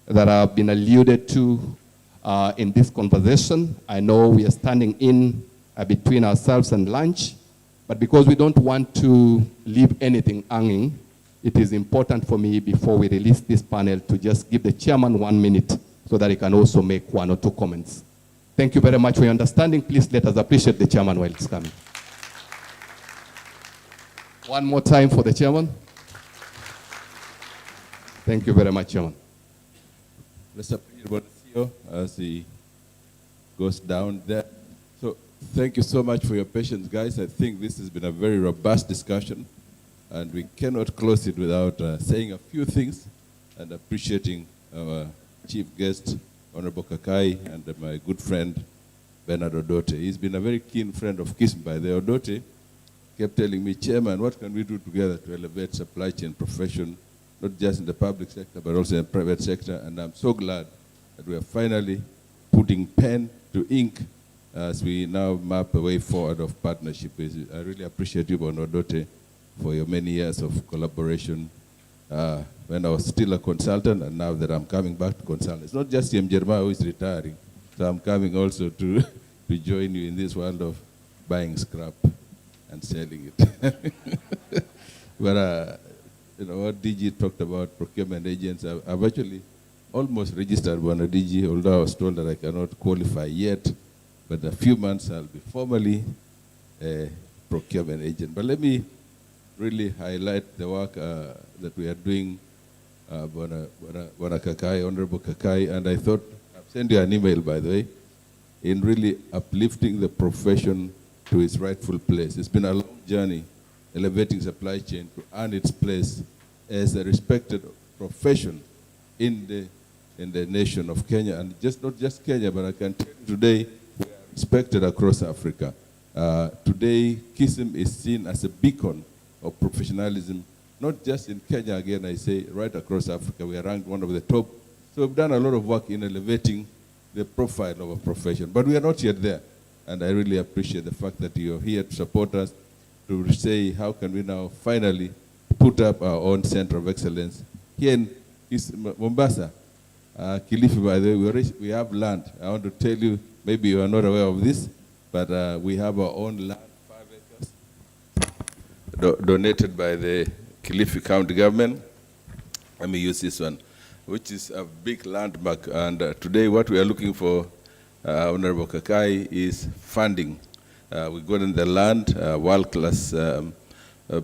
that have been alluded to in this conversation. I know we are standing in between ourselves and lunch, but because we don't want to leave anything hanging, it is important for me, before we release this panel, to just give the chairman 1 minute so that he can also make 1 or 2 comments. Thank you very much for your understanding. Please let us appreciate the chairman while he's coming. One more time for the chairman. Thank you very much, chairman. Mr. President, as he goes down there. So thank you so much for your patience, guys. I think this has been a very robust discussion, and we cannot close it without saying a few things and appreciating our chief guest, Honorable Kakai, and my good friend, Bernard Odote. He's been a very keen friend of KISM by the Odote. Kept telling me, Chairman, what can we do together to elevate supply chain profession, not just in the public sector, but also in the private sector? And I'm so glad that we are finally putting pen to ink as we now map a way forward of partnership. I really appreciate you, Odote, for your many years of collaboration when I was still a consultant, and now that I'm coming back to consult. It's not just Jeremiah who is retiring, so I'm coming also to join you in this world of buying scrap and selling it. But you know what DG talked about, procurement agents, I've actually almost registered one a DG, although I was told that I cannot qualify yet, but in a few months I'll be formally a procurement agent. But let me really highlight the work that we are doing, Kakai, Honorable Kakai, and I thought, I've sent you an email, by the way, in really uplifting the profession to its rightful place. It's been a long journey, elevating supply chain to earn its place as a respected profession in the nation of Kenya, and not just Kenya, but I can tell you today, we are respected across Africa. Today, KISM is seen as a beacon of professionalism, not just in Kenya, again, I say, right across Africa. We are ranked one of the top. So we've done a lot of work in elevating the profile of a profession, but we are not yet there. And I really appreciate the fact that you're here to support us, to say, how can we now finally put up our own center of excellence here in Mombasa, Kilifi, by the way, we have land. I want to tell you, maybe you are not aware of this, but we have our own land, 5 acres, donated by the Kilifi County government. Let me use this one, which is a big landmark. And today what we are looking for, Honorable Kakai, is funding. We got in the land, world-class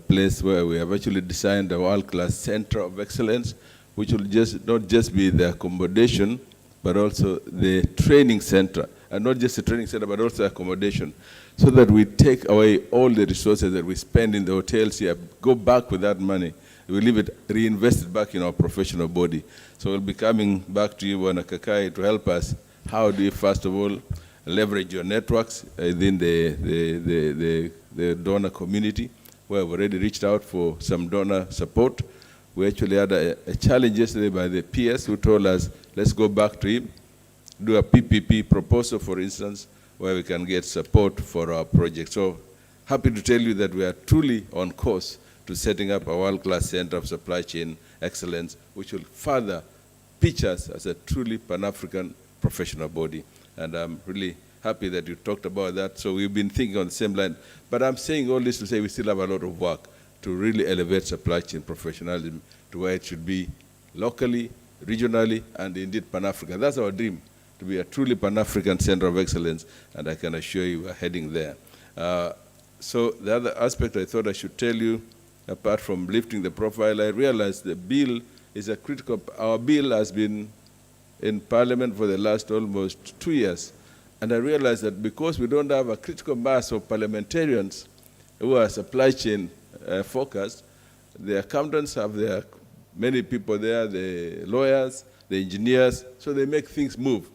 place where we have actually designed a world-class center of excellence, which will not just be the accommodation, but also the training center. And not just a training center, but also accommodation, so that we take away all the resources that we spend in the hotels here, go back with that money. We leave it reinvested back in our professional body. So we'll be coming back to you, Kakai, to help us. How do you, first of all, leverage your networks within the donor community, where we've already reached out for some donor support. We actually had a challenge yesterday by the PS who told us, let's go back to him, do a PPP proposal, for instance, where we can get support for our project. So happy to tell you that we are truly on course to setting up a world-class center of supply chain excellence, which will further pitch us as a truly Pan-African professional body. And I'm really happy that you talked about that. So we've been thinking on the same line. But I'm saying all this to say we still have a lot of work to really elevate supply chain professionalism to where it should be locally, regionally, and indeed Pan-African. That's our dream, to be a truly Pan-African center of excellence, and I can assure you we're heading there. So the other aspect I thought I should tell you, apart from lifting the profile, I realized the bill is a critical, our bill has been in Parliament for the last almost 2 years, and I realized that because we don't have a critical mass of parliamentarians who are supply chain focused, the accountants have their many people there, the lawyers, the engineers, so they make things move.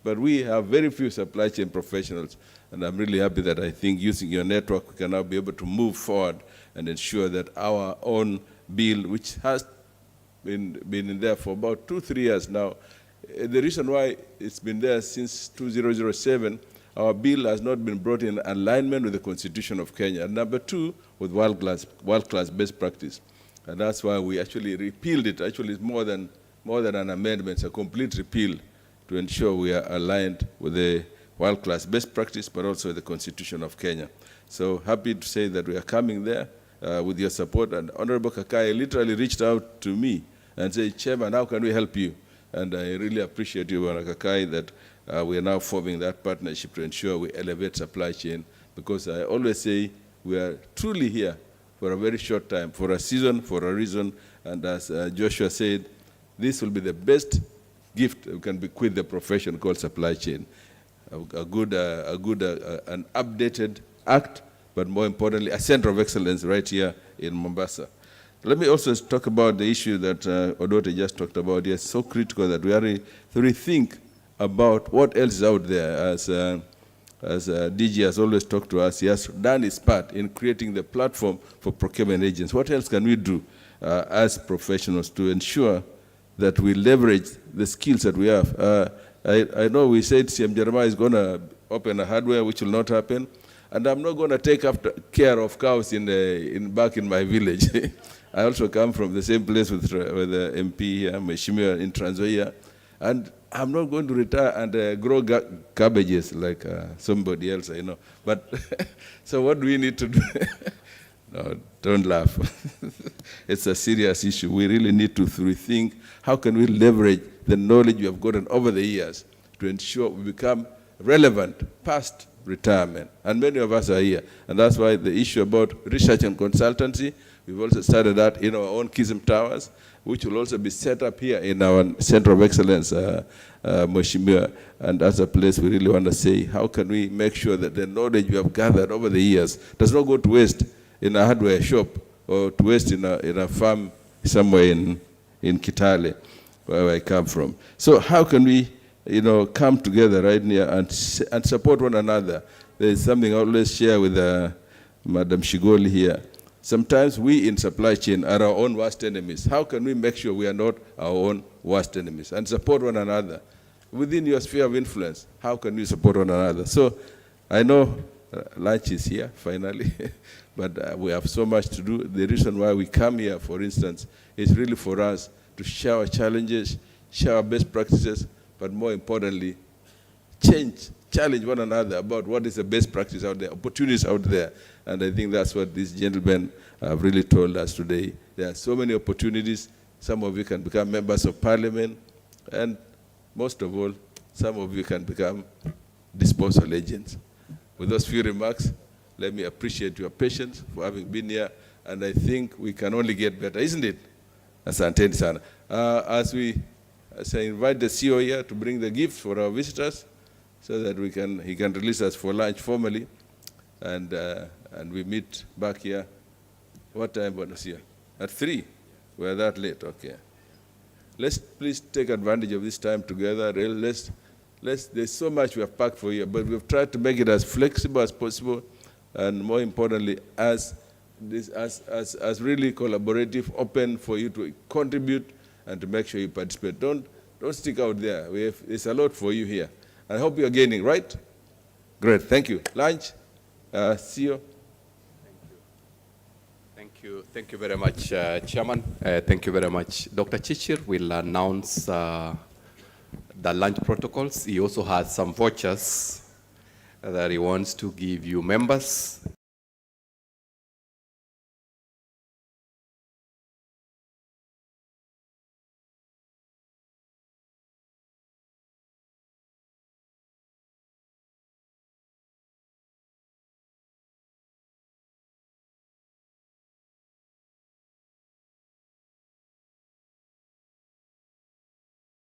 But we have very few supply chain professionals, and I'm really happy that I think using your network, we can now be able to move forward and ensure that our own bill, which has been in there for about 2-3 years now, the reason why it's been there since 2007, our bill has not been brought in alignment with the Constitution of Kenya. And number two, with world-class best practice. And that's why we actually repealed it. Actually, it's more than an amendment. It's a complete repeal to ensure we are aligned with the world-class best practice, but also the Constitution of Kenya. So happy to say that we are coming there with your support. And Honorable Kakai literally reached out to me and said, Chairman, how can we help you? And I really appreciate you, Honorable Kakai, that we are now forming that partnership to ensure we elevate supply chain, because I always say we are truly here for a very short time, for a season, for a reason, and as Joshua said, this will be the best gift we can bequeath the profession called supply chain. An updated act, but more importantly, a center of excellence right here in Mombasa. Let me also talk about the issue that Odote just talked about. It's so critical that we are to rethink about what else is out there. As DG has always talked to us, he has done his part in creating the platform for procurement agents. What else can we do as professionals to ensure that we leverage the skills that we have? I know we said CM Jeremiah is going to open a hardware, which will not happen, and I'm not going to take care of cows back in my village. I also come from the same place with the MP here, Mheshimiwa in Trans Nzoia, and I'm not going to retire and grow cabbages like somebody else, I know. But so what do we need to do? No, don't laugh. It's a serious issue. We really need to rethink how can we leverage the knowledge we have gotten over the years to ensure we become relevant past retirement. And many of us are here. And that's why the issue about research and consultancy, we've also started that in our own KISM towers, which will also be set up here in our Center of Excellence, Mheshimiwa. And as a place, we really want to say, how can we make sure that the knowledge we have gathered over the years does not go to waste in a hardware shop or to waste in a farm somewhere in Kitale, where I come from. So how can we, come together right here and support one another? There's something I always share with Madam Shigoli here. Sometimes we in supply chain are our own worst enemies. How can we make sure we are not our own worst enemies and support one another? Within your sphere of influence, how can we support one another? So I know lunch is here, finally, but we have so much to do. The reason why we come here, for instance, is really for us to share our challenges, share our best practices, but more importantly, challenge one another about what is the best practice out there, opportunities out there. And I think that's what these gentlemen have really told us today. There are so many opportunities. Some of you can become members of parliament, and most of all, some of you can become disposal agents. With those few remarks, let me appreciate your patience for having been here, and I think we can only get better, isn't it? Asanteni sana. As I invite the CEO here to bring the gifts for our visitors, so that he can release us for lunch formally, and we meet back here. What time, Bonasia? At 3? We're that late, okay. Let's please take advantage of this time together. There's so much we have packed for you, but we've tried to make it as flexible as possible, and more importantly, as really collaborative, open for you to contribute and to make sure you participate. Don't stick out there. There's a lot for you here. I hope you're gaining, right? Great, thank you. Lunch, see you. Thank you. Thank you very much, Chairman. Thank you very much. Dr. Chichir will announce the lunch protocols. He also has some vouchers that he wants to give you members.